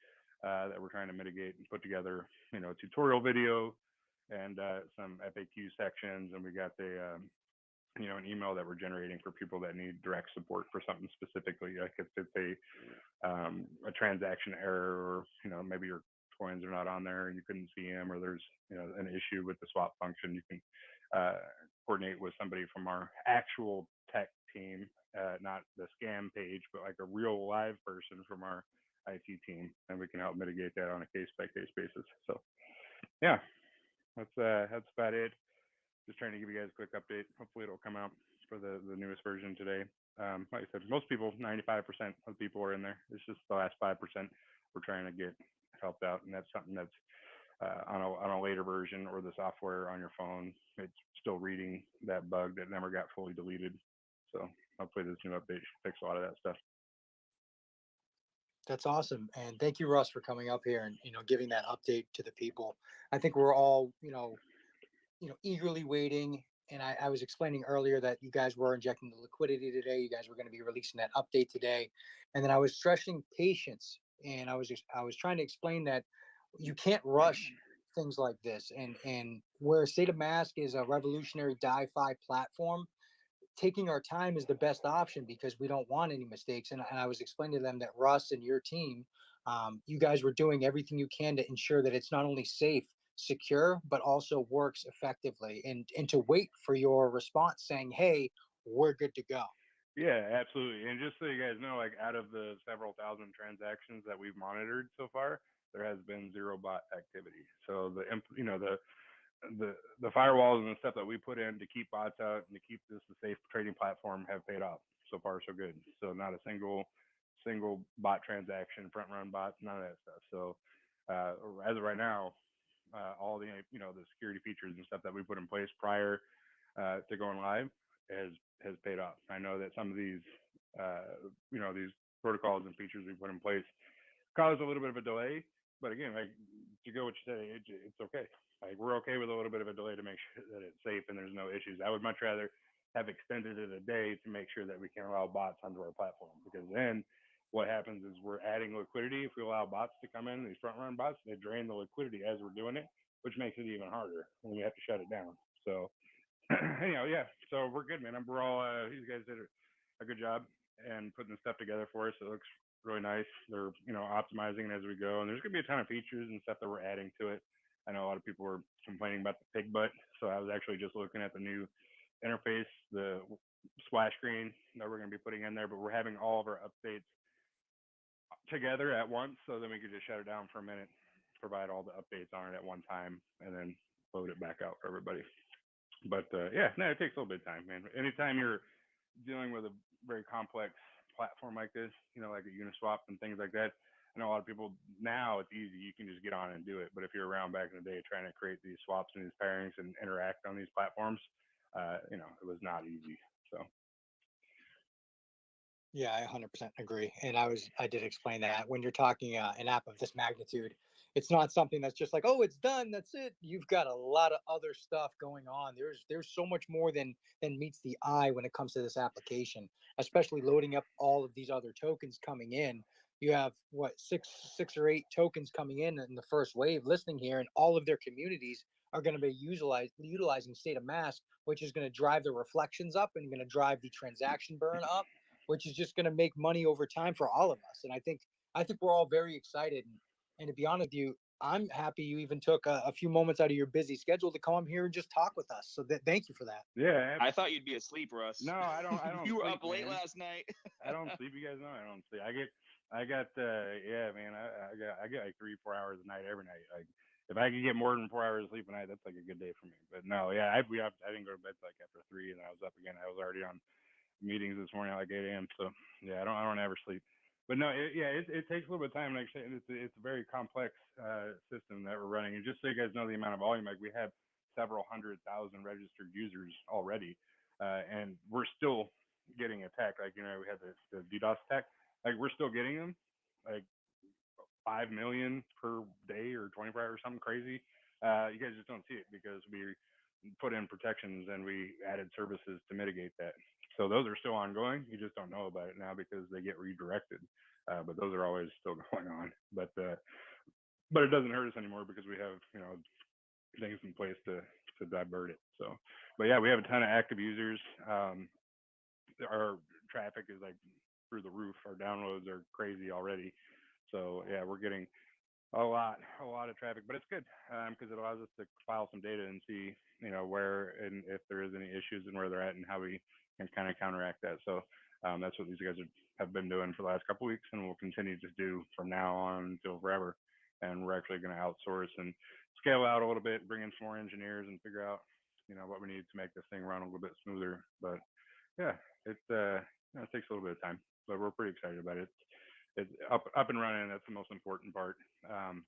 that we're trying to mitigate and put together a tutorial video and some FAQ sections, and we got an email that we're generating for people that need direct support for something specifically, like if it's a transaction error, or maybe your coins are not on there and you couldn't see them, or there's an issue with the swap function. You can coordinate with somebody from our actual tech team, not the scam page, but like a real live person from our IT team, and we can help mitigate that on a case by case basis. So yeah, that's about it. Just trying to give you guys a quick update. Hopefully it'll come out for the newest version today. Like I said, most people, 95% of people are in there. It's just the last 5% we're trying to get helped out, and that's something that's on a later version, or the software on your phone, it's still reading that bug that never got fully deleted. So hopefully this new update should fix a lot of that stuff. That's awesome, and thank you, Russ, for coming up here and giving that update to the people. I think we're all eagerly waiting. And I was explaining earlier that you guys were injecting the liquidity today. You guys were going to be releasing that update today, and then I was stressing patience. And I was trying to explain that you can't rush things like this. And where State of Mask is a revolutionary DeFi platform, taking our time is the best option because we don't want any mistakes. And I was explaining to them that Russ and your team, you guys were doing everything you can to ensure that it's not only safe, secure, but also works effectively, and to wait for your response saying, hey, we're good to go. Yeah, absolutely. And just so you guys know, like out of the several thousand transactions that we've monitored so far, there has been zero bot activity. So the firewalls and the stuff that we put in to keep bots out and to keep this a safe trading platform have paid off. So far, so good. So not a single bot transaction, front run bots, none of that stuff. So as of right now, all the the security features and stuff that we put in place prior to going live has paid off. I know that some of these these protocols and features we put in place caused a little bit of a delay, but again, like to go what you said, it's okay. Like we're okay with a little bit of a delay to make sure that it's safe and there's no issues. I would much rather have extended it a day to make sure that we can allow bots onto our platform, because then what happens is we're adding liquidity. If we allow bots to come in, these front run bots, they drain the liquidity as we're doing it, which makes it even harder when we have to shut it down. So anyhow, yeah, so we're good, man. We're all these guys did a good job and putting the stuff together for us. It looks really nice. They're optimizing it as we go, and there's gonna be a ton of features and stuff that we're adding to it. I know a lot of people were complaining about the pig butt, so I was actually just looking at the new interface, the splash screen that we're gonna be putting in there. But we're having all of our updates together at once, so then we could just shut it down for a minute, provide all the updates on it at one time, and then load it back out for everybody. But yeah, no, it takes a little bit of time, man. Anytime you're dealing with a very complex platform like this, like a Uniswap and things like that, I know a lot of people now it's easy. You can just get on and do it. But if you're around back in the day trying to create these swaps and these pairings and interact on these platforms, it was not easy. So. Yeah, I 100% agree. And I did explain that when you're talking an app of this magnitude, it's not something that's just like, oh, it's done, that's it. You've got a lot of other stuff going on. There's so much more than meets the eye when it comes to this application, especially loading up all of these other tokens coming in. You have what, six or eight tokens coming in the first wave listening here, and all of their communities are going to be utilizing State of Mask, which is going to drive the reflections up and going to drive the transaction burn up, which is just going to make money over time for all of us. And I think we're all very excited. And to be honest with you, I'm happy you even took a few moments out of your busy schedule to come here and just talk with us. So thank you for that. Yeah, I thought you'd be asleep, Russ. No, I don't. You were sleep, up late man. last night. I don't sleep. You guys know I don't sleep. I got yeah, man. I get like 3-4 hours a night every night. Like if I could get more than 4 hours of sleep a night, that's like a good day for me. But no, yeah, I didn't go to bed like after 3, and I was up again. I was already on meetings this morning at like 8 a.m. So yeah, I don't ever sleep. But no, it takes a little bit of time. Like I said, it's a very complex system that we're running. And just so you guys know the amount of volume, like we have several 100,000 registered users already, and we're still getting attacked. Like we had the DDoS attack. Like we're still getting them, like 5 million per day or 24 hours, something crazy. You guys just don't see it because we put in protections and we added services to mitigate that. So those are still ongoing. You just don't know about it now because they get redirected. But those are always still going on. But it doesn't hurt us anymore because we have things in place to divert it. So, but yeah, we have a ton of active users. Our traffic is like through the roof. Our downloads are crazy already. So yeah, we're getting a lot of traffic, but it's good because it allows us to file some data and see where and if there is any issues and where they're at and how we can kind of counteract that. So that's what these guys have been doing for the last couple of weeks and will continue to do from now on until forever. And we're actually going to outsource and scale out a little bit, bring in some more engineers and figure out what we need to make this thing run a little bit smoother. But yeah, it takes a little bit of time, but we're pretty excited about it. It's up and running. That's the most important part.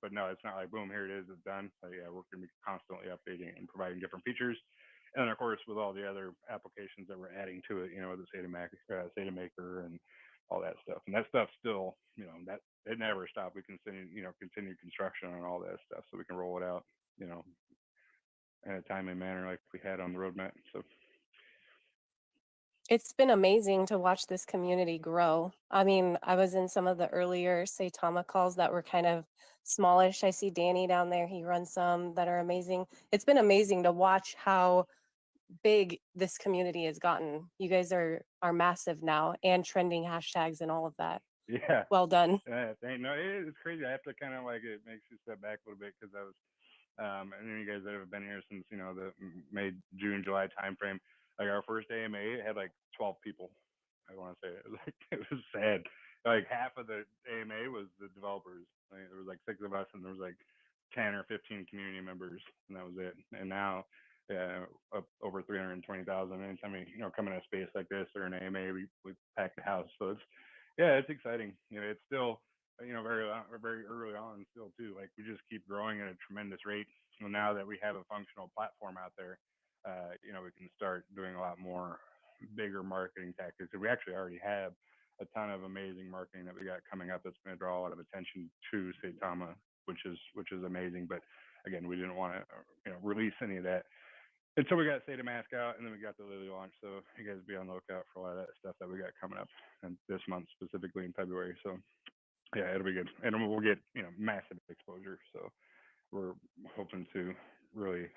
But no, it's not like boom, here it is, it's done. But yeah, we're going to be constantly updating and providing different features. And then of course, with all the other applications that we're adding to it, with the SATA Maker and all that stuff. And that stuff still, that it never stopped. We continue construction on all that stuff, so we can roll it out, in a timely manner like we had on the roadmap. So It's been amazing to watch this community grow. I mean, I was in some of the earlier Saitama calls that were kind of smallish. I see Danny down there. He runs some that are amazing. It's been amazing to watch how big this community has gotten. You guys are massive now and trending hashtags and all of that. yeah. Well done. No, it's crazy. I have to kind of it makes you step back a little bit because I was, and then you guys that have been here since the May, June, July timeframe. Like our first AMA had like 12 people. I want to say it was sad. Like half of the AMA was the developers. There was like 6 of us, and there was like 10 or 15 community members, and that was it. And now, up over 320,000. Anytime we come in a space like this or an AMA, we pack the house. So it's exciting. It's still very early on still too. Like we just keep growing at a tremendous rate. So now that we have a functional platform out there, we can start doing a lot more bigger marketing tactics. And we actually already have a ton of amazing marketing that we got coming up that's going to draw a lot of attention to Saitama, which is amazing. But again, we didn't want to release any of that until we got Sata Mask out, and then we got the Lily launch. So you guys be on the lookout for a lot of that stuff that we got coming up, and this month specifically in February. So yeah, it'll be good, and we'll get massive exposure. So we're hoping to really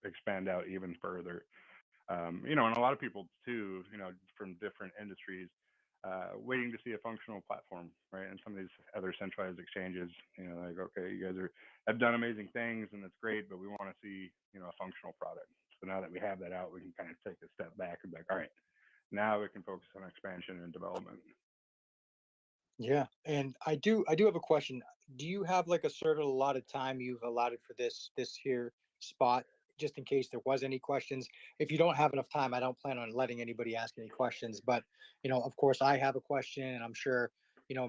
expand out even further. And a lot of people too, from different industries, waiting to see a functional platform, right? And some of these other centralized exchanges, like, okay, you guys have done amazing things and that's great, but we want to see, a functional product. So now that we have that out, we can kind of take a step back and be like, all right, now we can focus on expansion and development. Yeah, and I do have a question. Do you have like a certain allotted time you've allotted for this here spot, just in case there was any questions? If you don't have enough time, I don't plan on letting anybody ask any questions. But of course, I have a question, and I'm sure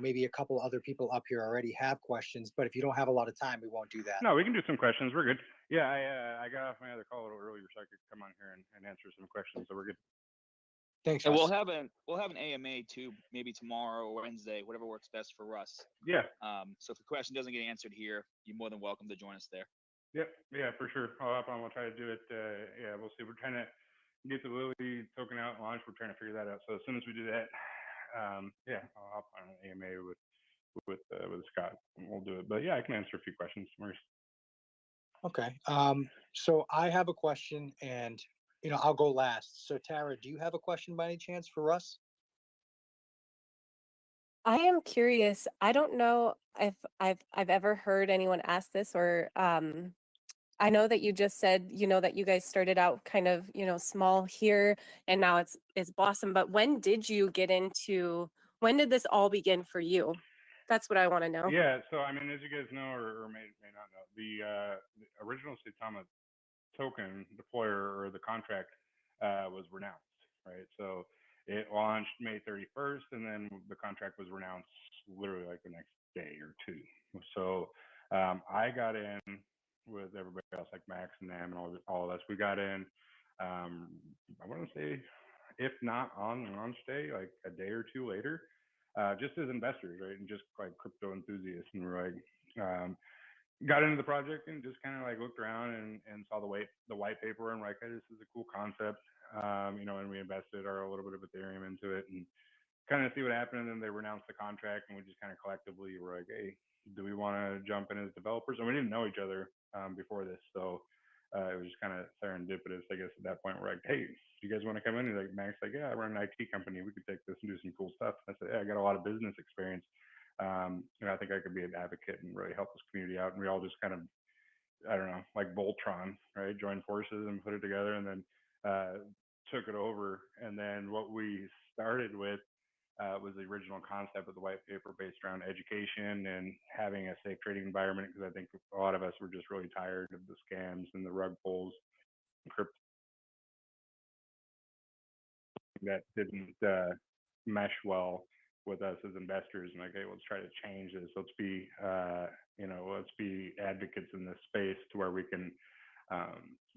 maybe a couple other people up here already have questions. But if you don't have a lot of time, we won't do that. No, we can do some questions. We're good. Yeah, I got off my other call a little earlier, so I could come on here and answer some questions. So we're good. Thanks. And Russ. we'll have an AMA too, maybe tomorrow or Wednesday, whatever works best for Russ. Yeah. So if the question doesn't get answered here, you're more than welcome to join us there. Yep. Yeah, for sure. I'll hop on. We'll try to do it. Yeah, we'll see. We're trying to get the Lily token out and launch. We're trying to figure that out. So as soon as we do that, yeah, I'll hop on an AMA with Scott. And we'll do it. But yeah, I can answer a few questions. Okay. So I have a question, and I'll go last. So Tara, do you have a question by any chance for Russ? I am curious. I don't know if I've ever heard anyone ask this, or I know that you just said, that you guys started out kind of, small here, and now it's Blossom. But when did this all begin for you? That's what I want to know. Yeah. So I mean, as you guys know, or may not know, the original Saitama token deployer or the contract was renounced, right? So it launched May 31st, and then the contract was renounced literally like the next day or two. So I got in with everybody else, like Max and Nam and all of us. We got in, I want to say, if not on launch day, like a day or two later, just as investors, right? And just like crypto enthusiasts. And we're like, got into the project and just kind of like looked around and saw the white paper and like, hey, this is a cool concept. And we invested a little bit of Ethereum into it and kind of see what happened. And then they renounced the contract, and we just kind of collectively were like, hey, do we want to jump in as developers? And we didn't know each other before this, so it was just kind of serendipitous, I guess. At that point, we're like, hey, do you guys want to come in? And like Max, like, yeah, I run an IT company. We could take this and do some cool stuff. And I said, yeah, I got a lot of business experience. I think I could be an advocate and really help this community out. And we all just kind of, I don't know, like Voltron, right? Joined forces and put it together, and then took it over. And then what we started with was the original concept of the white paper based around education and having a safe trading environment, because I think a lot of us were just really tired of the scams and the rug pulls that didn't mesh well with us as investors. And like, hey, let's try to change this. Let's be let's be advocates in this space to where we can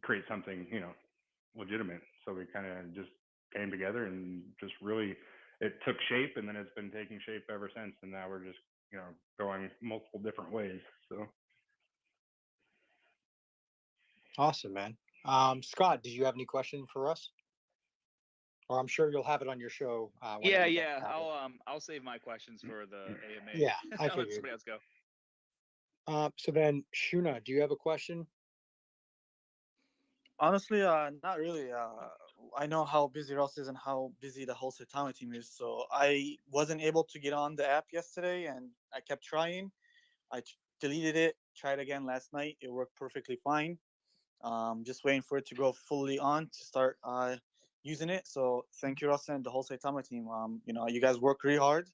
create something legitimate. So we kind of just came together and just really, it took shape, and then it's been taking shape ever since. And now we're just going multiple different ways. So Awesome, man. Scott, did you have any question for us? Or I'm sure you'll have it on your show. Yeah, whenever you yeah. have it. I'll save my questions for the AMA. Yeah, I I'll let figured. somebody else go. So then, Shuna, do you have a question? Honestly, not really. I know how busy Russ is and how busy the whole Saitama team is, so I wasn't able to get on the app yesterday, and I kept trying. I deleted it, tried again last night. It worked perfectly fine. Just waiting for it to go fully on to start using it. So thank you, Russ, and the whole Saitama team. You guys work really hard,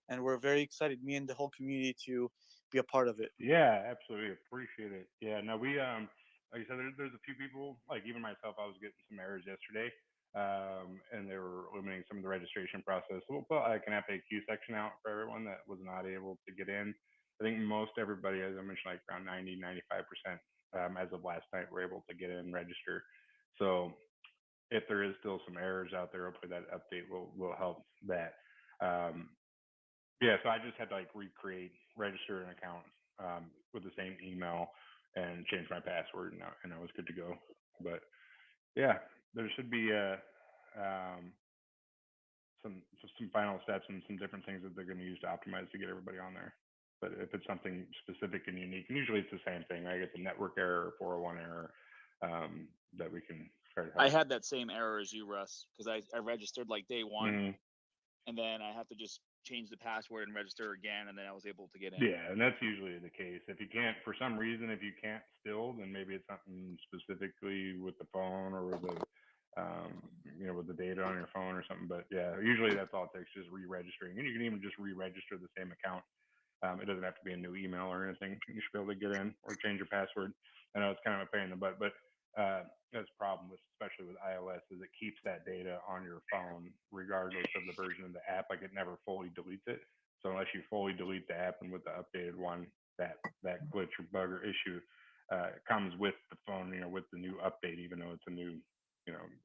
and we're very excited, me and the whole community, to be a part of it. yeah, absolutely appreciate it. Yeah, no, we like I said, there's a few people, like even myself, I was getting some errors yesterday, and they were limiting some of the registration process. So we'll put like an FAQ section out for everyone that was not able to get in. I think most everybody, as I mentioned, like around 95%, as of last night, were able to get in and register. So if there is still some errors out there, hopefully that update will help that. Yeah, so I just had to like register an account with the same email and change my password, and I was good to go. But yeah, there should be some final steps and some different things that they're going to use to optimize to get everybody on there. But if it's something specific and unique, and usually it's the same thing, right? It's a network error or 401 error that we can try to help. I had that same error as you, Russ, because I registered like day one, Mhm. and then I have to just change the password and register again, and then I was able to get in. Yeah, and that's usually the case. If you can't, for some reason, if you can't still, then maybe it's something specifically with the phone or with the, with the data on your phone or something. But yeah, usually that's all it takes, just re-registering. And you can even just re-register the same account. It doesn't have to be a new email or anything. You should be able to get in or change your password. I know it's kind of a pain in the butt, but that's a problem with, especially with iOS, is it keeps that data on your phone regardless of the version of the app. Like it never fully deletes it. So unless you fully delete the app, and with the updated one, that glitch or bug or issue comes with the phone, with the new update, even though it's a new,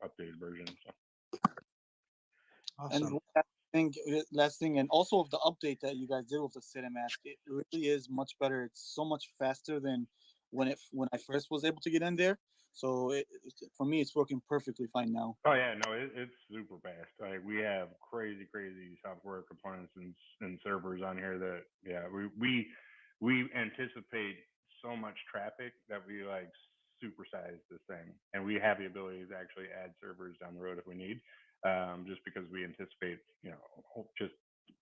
updated version. So. Awesome. And last thing, and also with the update that you guys did with the CineMask, it really is much better. It's so much faster than when I first was able to get in there. So for me, it's working perfectly fine now. Oh yeah, no, it's super fast. Like we have crazy software components and servers on here that we anticipate so much traffic that we like supersize this thing, and we have the ability to actually add servers down the road if we need, just because we anticipate just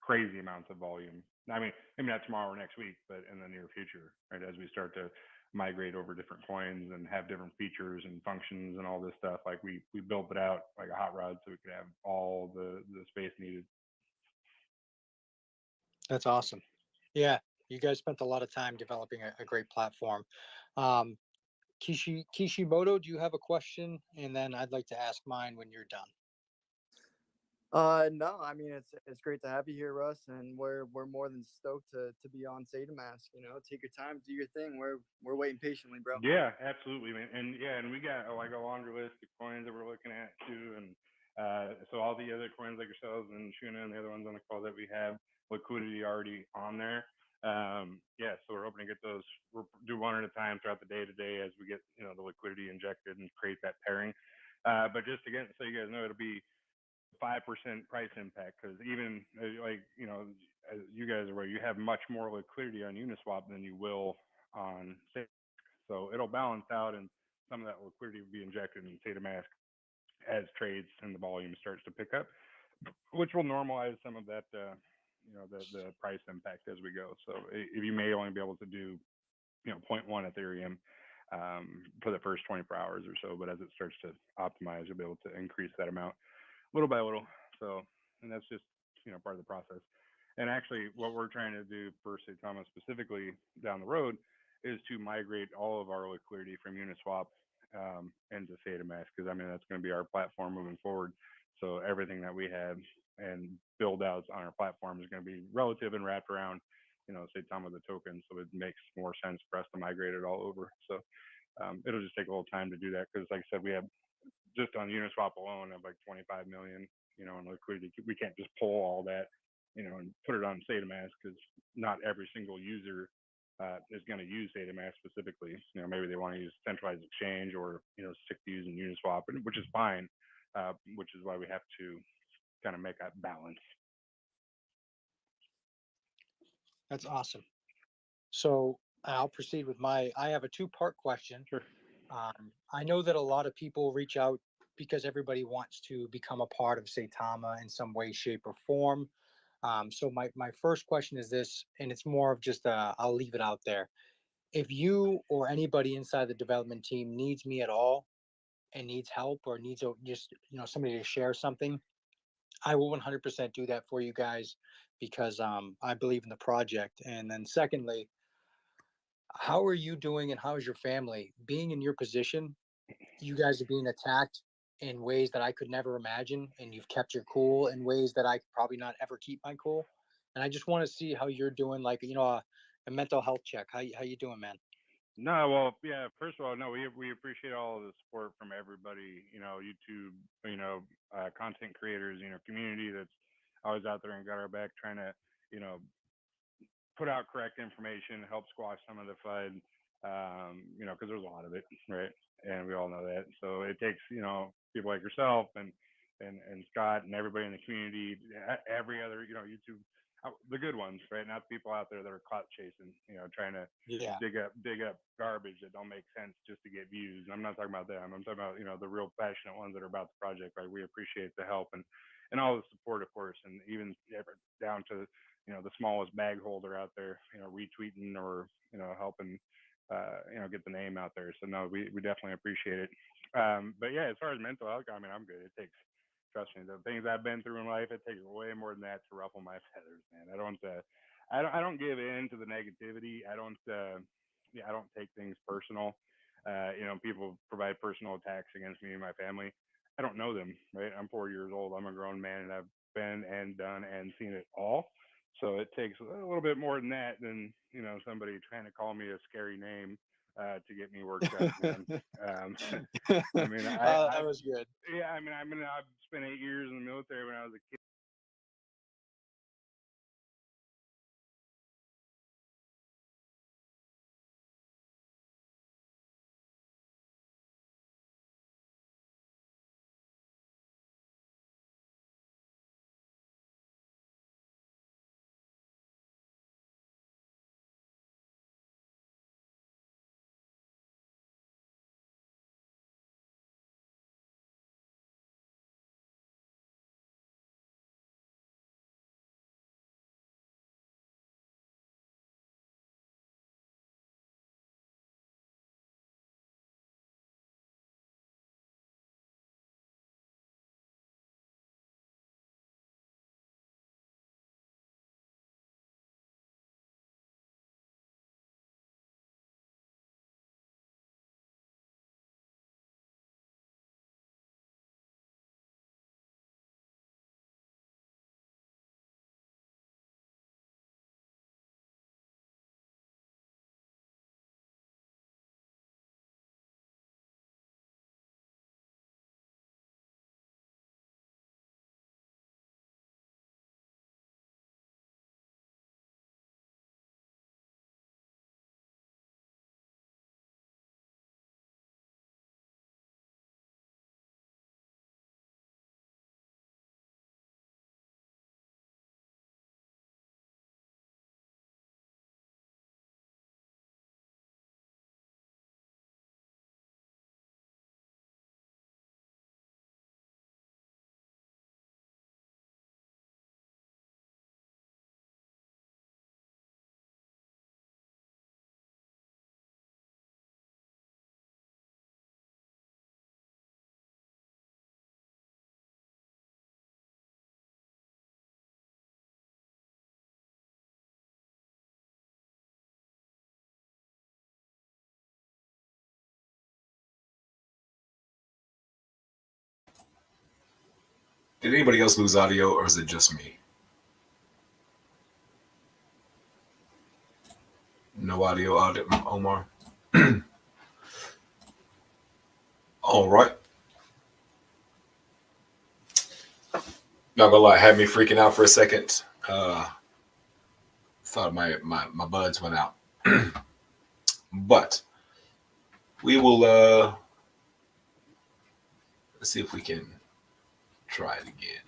crazy amounts of volume. I mean, maybe not tomorrow or next week, but in the near future, right? As we start to migrate over different coins and have different features and functions and all this stuff, like we built it out like a hot rod so we could have all the space needed. That's awesome. Yeah, you guys spent a lot of time developing a great platform. Kishimoto, do you have a question? And then I'd like to ask mine when you're done. No, I mean it's great to have you here, Russ, and we're more than stoked to be on Sadamask. You know, take your time, do your thing. We're waiting patiently, bro. Yeah, absolutely, man. And yeah, and we got like a longer list of coins that we're looking at too. And so all the other coins like yourselves and Shuna and the other ones on the call that we have liquidity already on there. Yeah, so we're hoping to get those. We'll do one at a time throughout the day today as we get the liquidity injected and create that pairing. But just again, so you guys know, it'll be 5% price impact because even like as you guys are aware, you have much more liquidity on Uniswap than you will on Safe. So it'll balance out, and some of that liquidity will be injected in DataMask as trades and the volume starts to pick up, which will normalize some of that, the price impact as we go. So if you may only be able to do, zero point 0.1 Ethereum for the first 24 hours or so, but as it starts to optimize, you'll be able to increase that amount little by little. So, and that's just part of the process. And actually, what we're trying to do for Saitama specifically down the road is to migrate all of our liquidity from Uniswap into Satamask, because I mean that's going to be our platform moving forward. So everything that we have and build outs on our platform is going to be relative and wrapped around Saitama the token. So it makes more sense for us to migrate it all over. So it'll just take a little time to do that because, like I said, we have just on Uniswap alone of like 25 million, in liquidity. We can't just pull all that, and put it on Satamask because not every single user is going to use Satamask specifically. Maybe they want to use centralized exchange or stick to using Uniswap, which is fine. Which is why we have to kind of make that balance. That's awesome. So I'll proceed with I have a two-part question. Sure. I know that a lot of people reach out because everybody wants to become a part of Saitama in some way, shape, or form. So my first question is this, and it's more of just I'll leave it out there. If you or anybody inside the development team needs me at all and needs help or needs just somebody to share something, I will 100% do that for you guys because I believe in the project. And then secondly, how are you doing and how is your family? Being in your position, you guys are being attacked in ways that I could never imagine, and you've kept your cool in ways that I could probably not ever keep my cool. And I just want to see how you're doing, like a mental health check. How you doing, man? No, well, yeah. First of all, no, we appreciate all of the support from everybody. YouTube, content creators, community that's always out there and got our back, trying to, put out correct information, help squash some of the FUD, because there's a lot of it, right? And we all know that. So it takes, people like yourself and Scott and everybody in the community, every other, YouTube, the good ones, right? Not the people out there that are clout chasing, trying to dig up garbage that don't make sense just to get views. And I'm not talking about them. I'm talking about, the real passionate ones that are about the project, right? We appreciate the help and all the support, of course, and even down to the smallest bag holder out there, retweeting or helping get the name out there. So no, we definitely appreciate it. But yeah, as far as mental health, I mean, I'm good. It takes, trust me, the things I've been through in life, it takes way more than that to ruffle my feathers, man. I don't give in to the negativity. I don't take things personal. People provide personal attacks against me and my family. I don't know them, right? I'm 4 years old. I'm a grown man, and I've been and done and seen it all. So it takes a little bit more than that than somebody trying to call me a scary name to get me worked up, man. I mean, that was good. Yeah, I mean, I've spent 8 years in the military when I was a kid. Did anybody else lose audio, or is it just me? No audio, Omar. All right. Not gonna lie, had me freaking out for a second. Thought my buds went out. But we will let's see if we can try it again.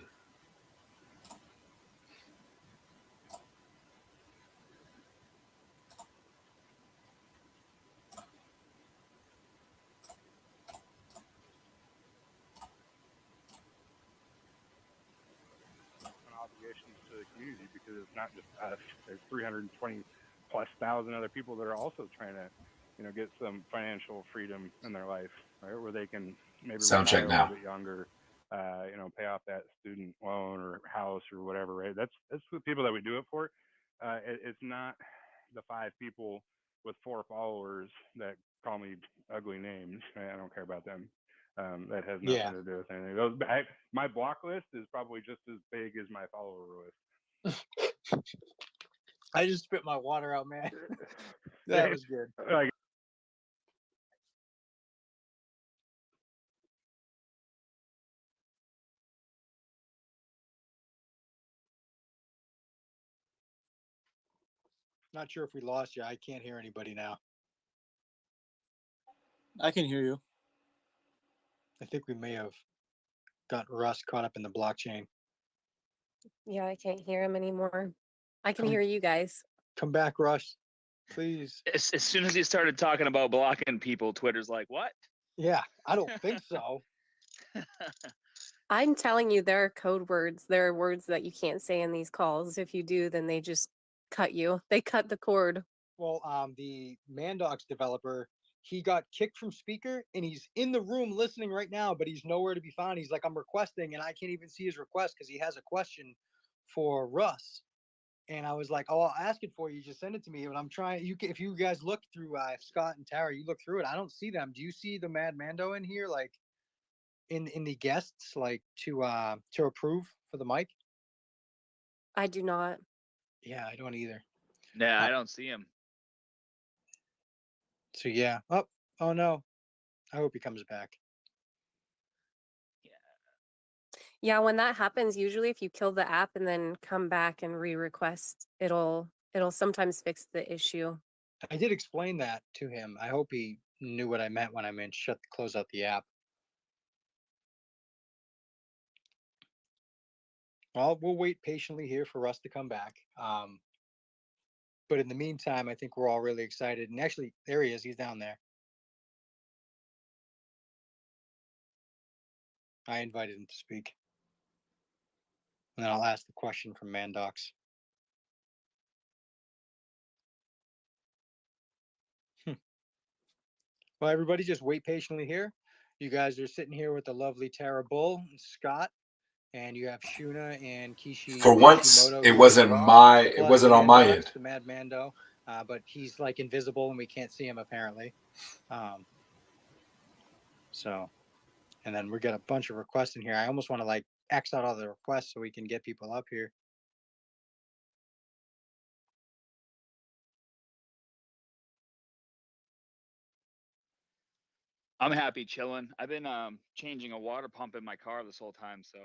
Obligations to the community, because it's not just us. There's 320 plus thousand other people that are also trying to, get some financial freedom in their life, right? Where they can maybe Sound check retire a now. little bit younger, pay off that student loan or house or whatever, right? That's the people that we do it for. It's not the 5 people with 4 followers that call me ugly names. I don't care about them. That has nothing Yeah. to do with anything. My block list is probably just as big as my follower list. I just spit my water out, man. That was good. Like, Not sure if we lost you. I can't hear anybody now. I can hear you. I think we may have got Russ caught up in the blockchain. Yeah, I can't hear him anymore. I can hear you guys. Come back, Russ. Please. As soon as he started talking about blocking people, Twitter's like, what? Yeah, I don't think so. I'm telling you, there are code words. There are words that you can't say in these calls. If you do, then they just cut you. They cut the cord. Well, the Mandox developer, he got kicked from speaker and he's in the room listening right now, but he's nowhere to be found. He's like, I'm requesting, and I can't even see his request because he has a question for Russ. And I was like, oh, I'll ask it for you. Just send it to me. But I'm trying. If you guys look through Scott and Tara, you look through it. I don't see them. Do you see the Mad Mando in here, like in the guests, like to approve for the mic? I do not. Yeah, I don't either. Nah, I don't see him. So yeah. Oh no. I hope he comes back. Yeah, when that happens, usually if you kill the app and then come back and re-request, it'll sometimes fix the issue. I did explain that to him. I hope he knew what I meant when I meant close out the app. Well, we'll wait patiently here for Russ to come back. But in the meantime, I think we're all really excited. And actually, there he is. He's down there. I invited him to speak. And then I'll ask the question from Mandox. Well, everybody, just wait patiently here. You guys are sitting here with the lovely Tara Bull and Scott, and you have Shuna and Kishi. For once, Kishimoto it here wasn't as well, it plus wasn't on my Mandox, end. the Mad Mando, but he's like invisible and we can't see him apparently. And then we got a bunch of requests in here. I almost want to like X out all the requests so we can get people up here. I'm happy chilling. I've been changing a water pump in my car this whole time, so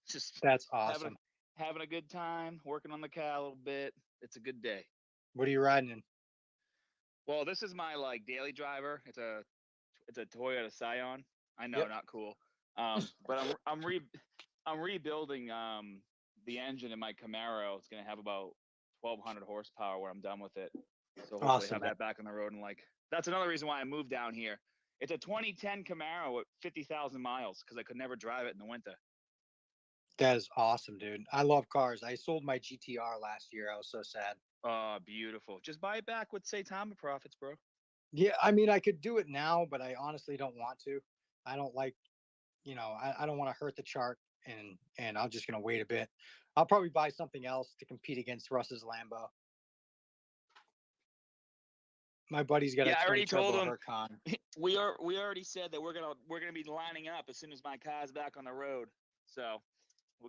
just That's awesome. having a good time, working on the car a little bit. It's a good day. What are you riding in? Well, this is my like daily driver. It's a Toyota Scion. I know, Yep. not cool. But I'm rebuilding the engine in my Camaro. It's gonna have about 1,200 horsepower when I'm done with it. So hopefully Awesome, have man. that back on the road, and like that's another reason why I moved down here. It's a 2010 Camaro with 50,000 miles because I could never drive it in the winter. That is awesome, dude. I love cars. I sold my GTR last year. I was so sad. Oh, beautiful. Just buy it back with Saitama profits, bro. Yeah, I mean, I could do it now, but I honestly don't want to. I don't like, I don't want to hurt the chart, and I'm just gonna wait a bit. I'll probably buy something else to compete against Russ's Lambo. My buddy's got Yeah, a I already twin told turbo him. Huracan. We already said that we're gonna be lining up as soon as my car's back on the road. So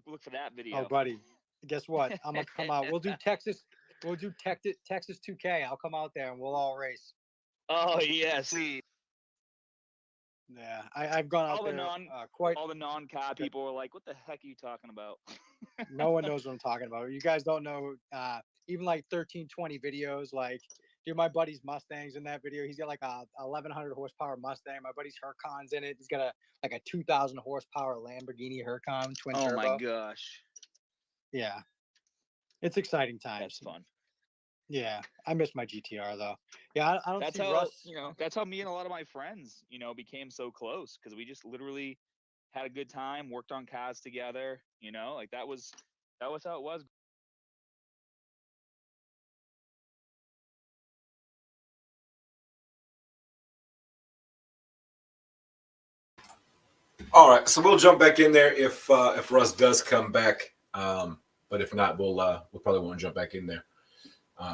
look for that Oh, video. buddy, guess what? I'm gonna come out. We'll do Texas. We'll do Texas 2K. I'll come out there and we'll all race. Oh yeah, see, Yeah, I've gone out all the there non quite. all the non-car people were like, "What the heck are you talking about?" No one knows what I'm talking about. You guys don't know. Even like 1320 videos, like, dude, my buddy's Mustang's in that video. He's got like a 1100 horsepower Mustang. My buddy's Huracan's in it. He's got a 2000 horsepower Lamborghini Huracan twin Oh my turbo. gosh, Yeah, it's exciting that's times. fun. Yeah, I miss my GTR though. Yeah, I don't That's see how Russ. that's how me and a lot of my friends, became so close because we just literally had a good time, worked on cars together. Like that was how it was. All right, so we'll jump back in there if Russ does come back. But if not, we'll probably won't jump back in there.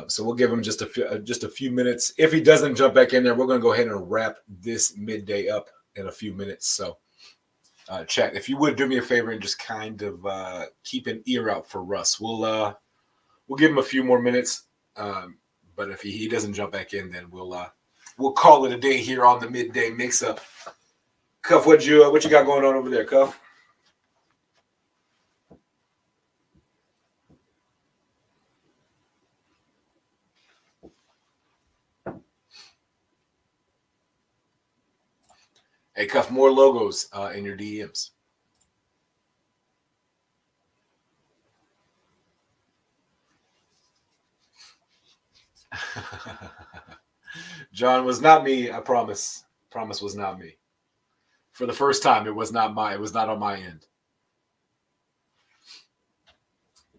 So we'll give him just a few minutes. If he doesn't jump back in there, we're going to go ahead and wrap this midday up in a few minutes. So, chat, if you would do me a favor and just kind of keep an ear out for Russ. We'll give him a few more minutes. But if he doesn't jump back in, then we'll call it a day here on the midday mix up. Cuff, what you got going on over there, Cuff? Hey, Cuff, more logos in your DMs. John, was not me. I promise. Promise was not me. For the first time, it was not on my end.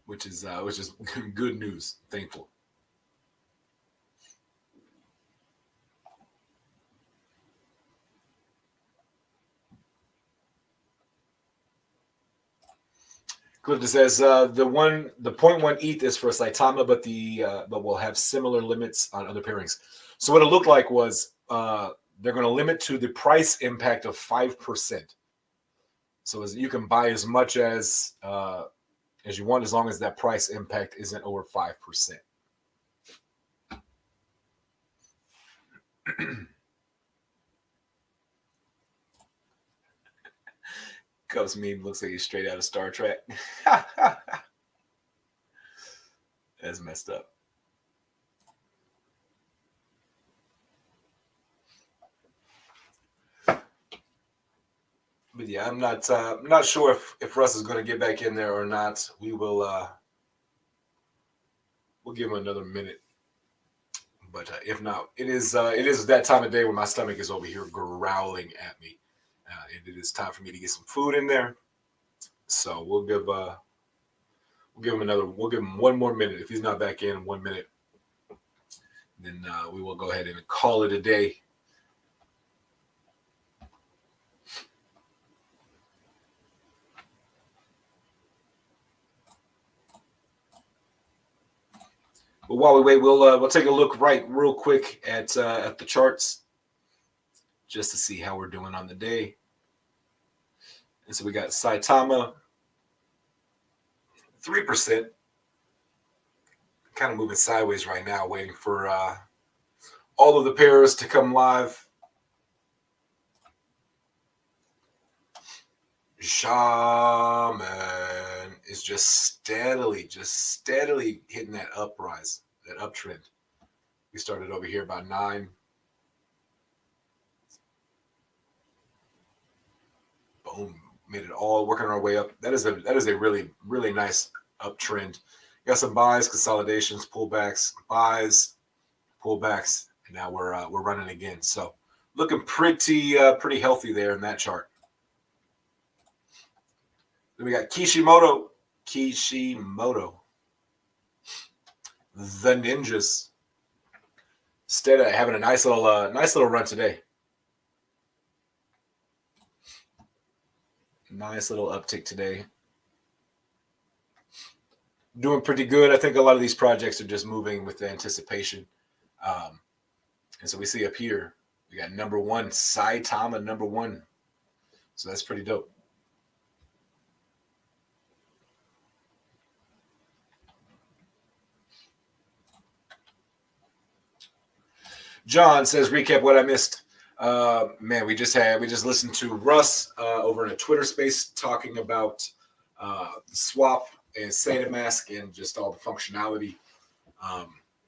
Which is good news. Thankful. Clifton says the 0.1 ETH is for Saitama, but we'll have similar limits on other pairings. So what it looked like was they're going to limit to the price impact of 5%. So you can buy as much as you want, as long as that price impact isn't over 5%. Cubs meme looks like he's straight out of Star Trek. That's messed up. But yeah, I'm not sure if Russ is going to get back in there or not. We'll give him another minute. But if not, it is that time of day when my stomach is over here growling at me, and it is time for me to get some food in there. So we'll give him one more minute. If he's not back in 1 minute, then we will go ahead and call it a day. But while we wait, we'll take a look real quick at the charts just to see how we're doing on the day. And so we got Saitama 3%, kind of moving sideways right now, waiting for all of the pairs to come live. Shaman is just steadily hitting that uprise, that uptrend. We started over here about 9. Boom, made it all working our way up. That is a really, really nice uptrend. Got some buys, consolidations, pullbacks, buys, pullbacks, and now we're running again. So looking pretty healthy there in that chart. Then we got Kishimoto, the Ninjas. Instead of having a nice little run today. Nice little uptick today. Doing pretty good. I think a lot of these projects are just moving with the anticipation. And so we see up here, we got number 1, Saitama number 1. So that's pretty dope. John says, recap what I missed. Man, we just listened to Russ over in a Twitter space talking about swap and SataMask and just all the functionality.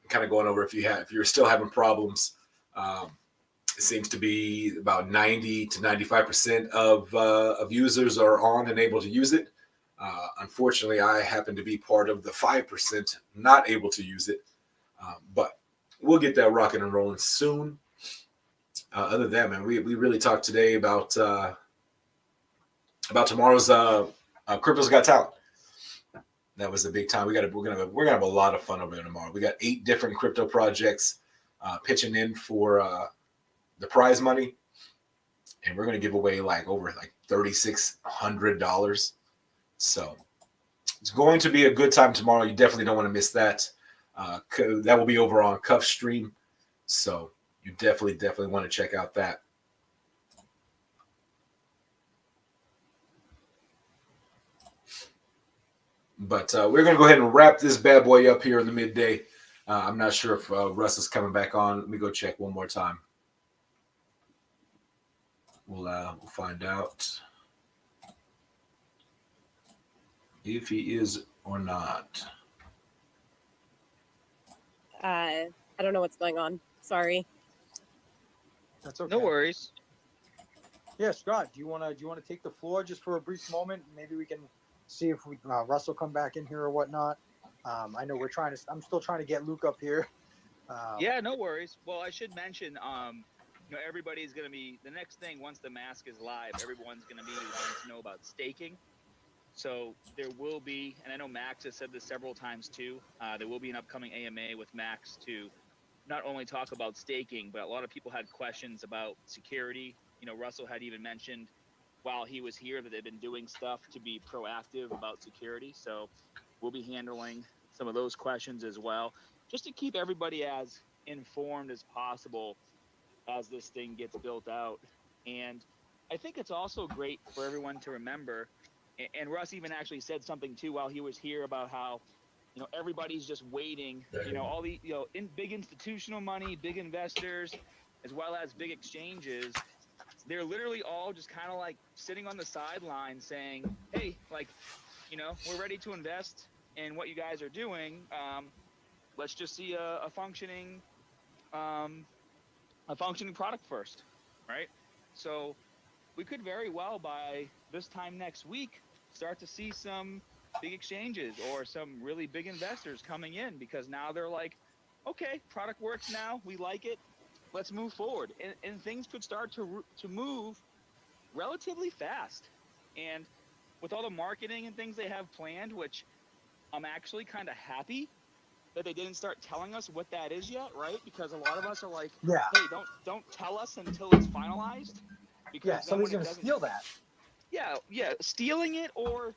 Kind of going over if you're still having problems. It seems to be about 90 to 95% of users are on and able to use it. Unfortunately, I happen to be part of the 5% not able to use it, but we'll get that rocking and rolling soon. Other than that, man, we really talked today about tomorrow's Crypto's Got Talent. That was a big time. We're gonna have a lot of fun over there tomorrow. We got 8 different crypto projects pitching in for the prize money, and we're gonna give away over $3,600. So it's going to be a good time tomorrow. You definitely don't want to miss that. That will be over on Cuff Stream, so you definitely want to check out that. But we're going to go ahead and wrap this bad boy up here in the midday. I'm not sure if Russ is coming back on. Let me go check one more time. We'll find out if he is or not. I don't know what's going on. Sorry. That's okay. No worries. Yeah, Scott, do you want to take the floor just for a brief moment? Maybe we can see if Russ will come back in here or whatnot. I know I'm still trying to get Luke up here. Yeah, no worries. Well, I should mention, everybody's going to be, the next thing once the mask is live, everyone's going to be wanting to know about staking. So there will be, and I know Max has said this several times too, there will be an upcoming AMA with Max to not only talk about staking, but a lot of people had questions about security. Russell had even mentioned while he was here that they've been doing stuff to be proactive about security. So we'll be handling some of those questions as well, just to keep everybody as informed as possible as this thing gets built out. And I think it's also great for everyone to remember, and Russ even actually said something too while he was here about how, everybody's just waiting, all the, big institutional money, big investors, as well as big exchanges, they're literally all just kind of sitting on the sideline saying, hey, we're ready to invest in what you guys are doing. Let's just see a functioning product first, right? So we could very well, by this time next week, start to see some big exchanges or some really big investors coming in, because now they're like, okay, product works now, we like it, let's move forward. And things could start to move relatively fast. And with all the marketing and things they have planned, which I'm actually kind of happy that they didn't start telling us what that is yet, right? Because a lot of us are like, Yeah. hey, don't tell us until it's finalized. Because Yeah, somebody's going to steal that. Yeah, stealing it, or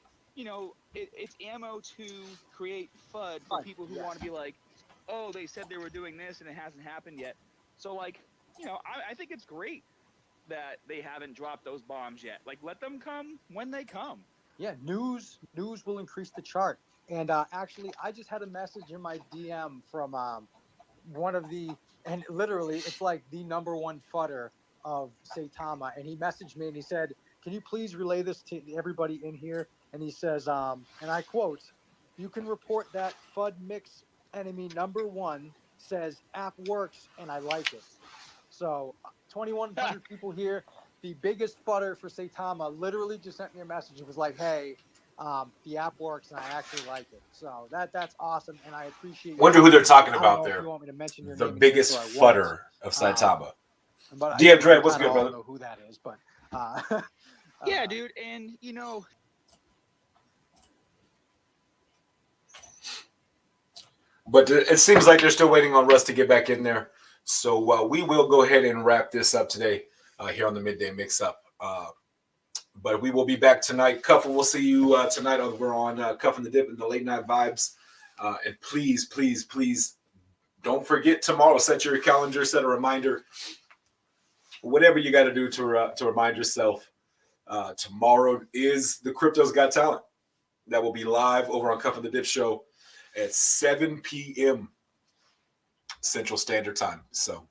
it's ammo to create FUD for people who want to be like, oh, they said they were doing this and it hasn't happened yet. So I think it's great that they haven't dropped those bombs yet. Let them come when they come. Yeah, news will increase the chart. And actually, I just had a message in my DM from one of the, and literally, it's like the number one fudder of Saitama, and he messaged me and he said, "Can you please relay this to everybody in here?" And he says, and I quote, "You can report that FUD mix enemy number 1 says app works and I like it." So 2,100 people here. The biggest fudder for Saitama literally just sent me a message and was like, "Hey, the app works and I actually like it." So that's awesome, and I appreciate. Wonder who they're talking I don't about know there. if you want me to mention your The name biggest again, so I won't. fudder of Saitama. But DM I think Dre, we what's kinda good, all brother? know who that is, but Yeah, dude, and But it seems like they're still waiting on Russ to get back in there. So we will go ahead and wrap this up today here on the Midday Mix-Up. But we will be back tonight. Cuff, we'll see you tonight over on Cuff and the Dip and the Late Night Vibes. And please, please, please don't forget tomorrow. Set your calendar, set a reminder. Whatever you got to do to remind yourself. Tomorrow is the Crypto's Got Talent. That will be live over on Cuff and the Dip show at 7 p.m. Central Standard Time. So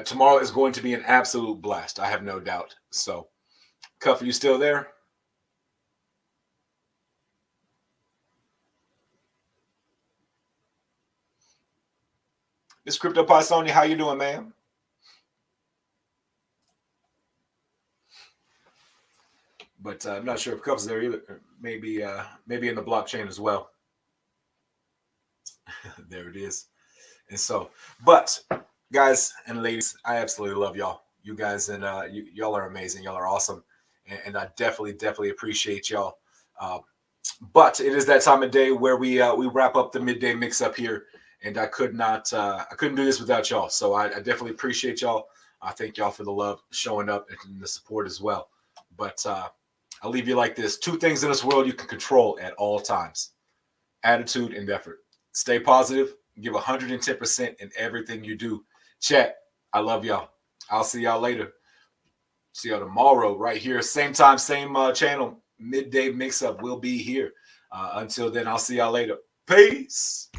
Tomorrow is going to be an absolute blast. I have no doubt. So, Cuff, are you still there? Miss Crypto Pysonia, how you doing, man? But I'm not sure if Cuff's there either. Maybe in the blockchain as well. There it is. And so, but guys and ladies, I absolutely love y'all. You guys and y'all are amazing. Y'all are awesome, and I definitely appreciate y'all. But it is that time of day where we wrap up the midday mix up here, and I couldn't do this without y'all. So I definitely appreciate y'all. I thank y'all for the love, showing up, and the support as well. But I'll leave you like this: 2 things in this world you can control at all times: attitude and effort. Stay positive. Give 110% in everything you do. Chat, I love y'all. I'll see y'all later. See y'all tomorrow right here. Same time, same channel. Midday Mix Up will be here. Until then, I'll see y'all later. Peace.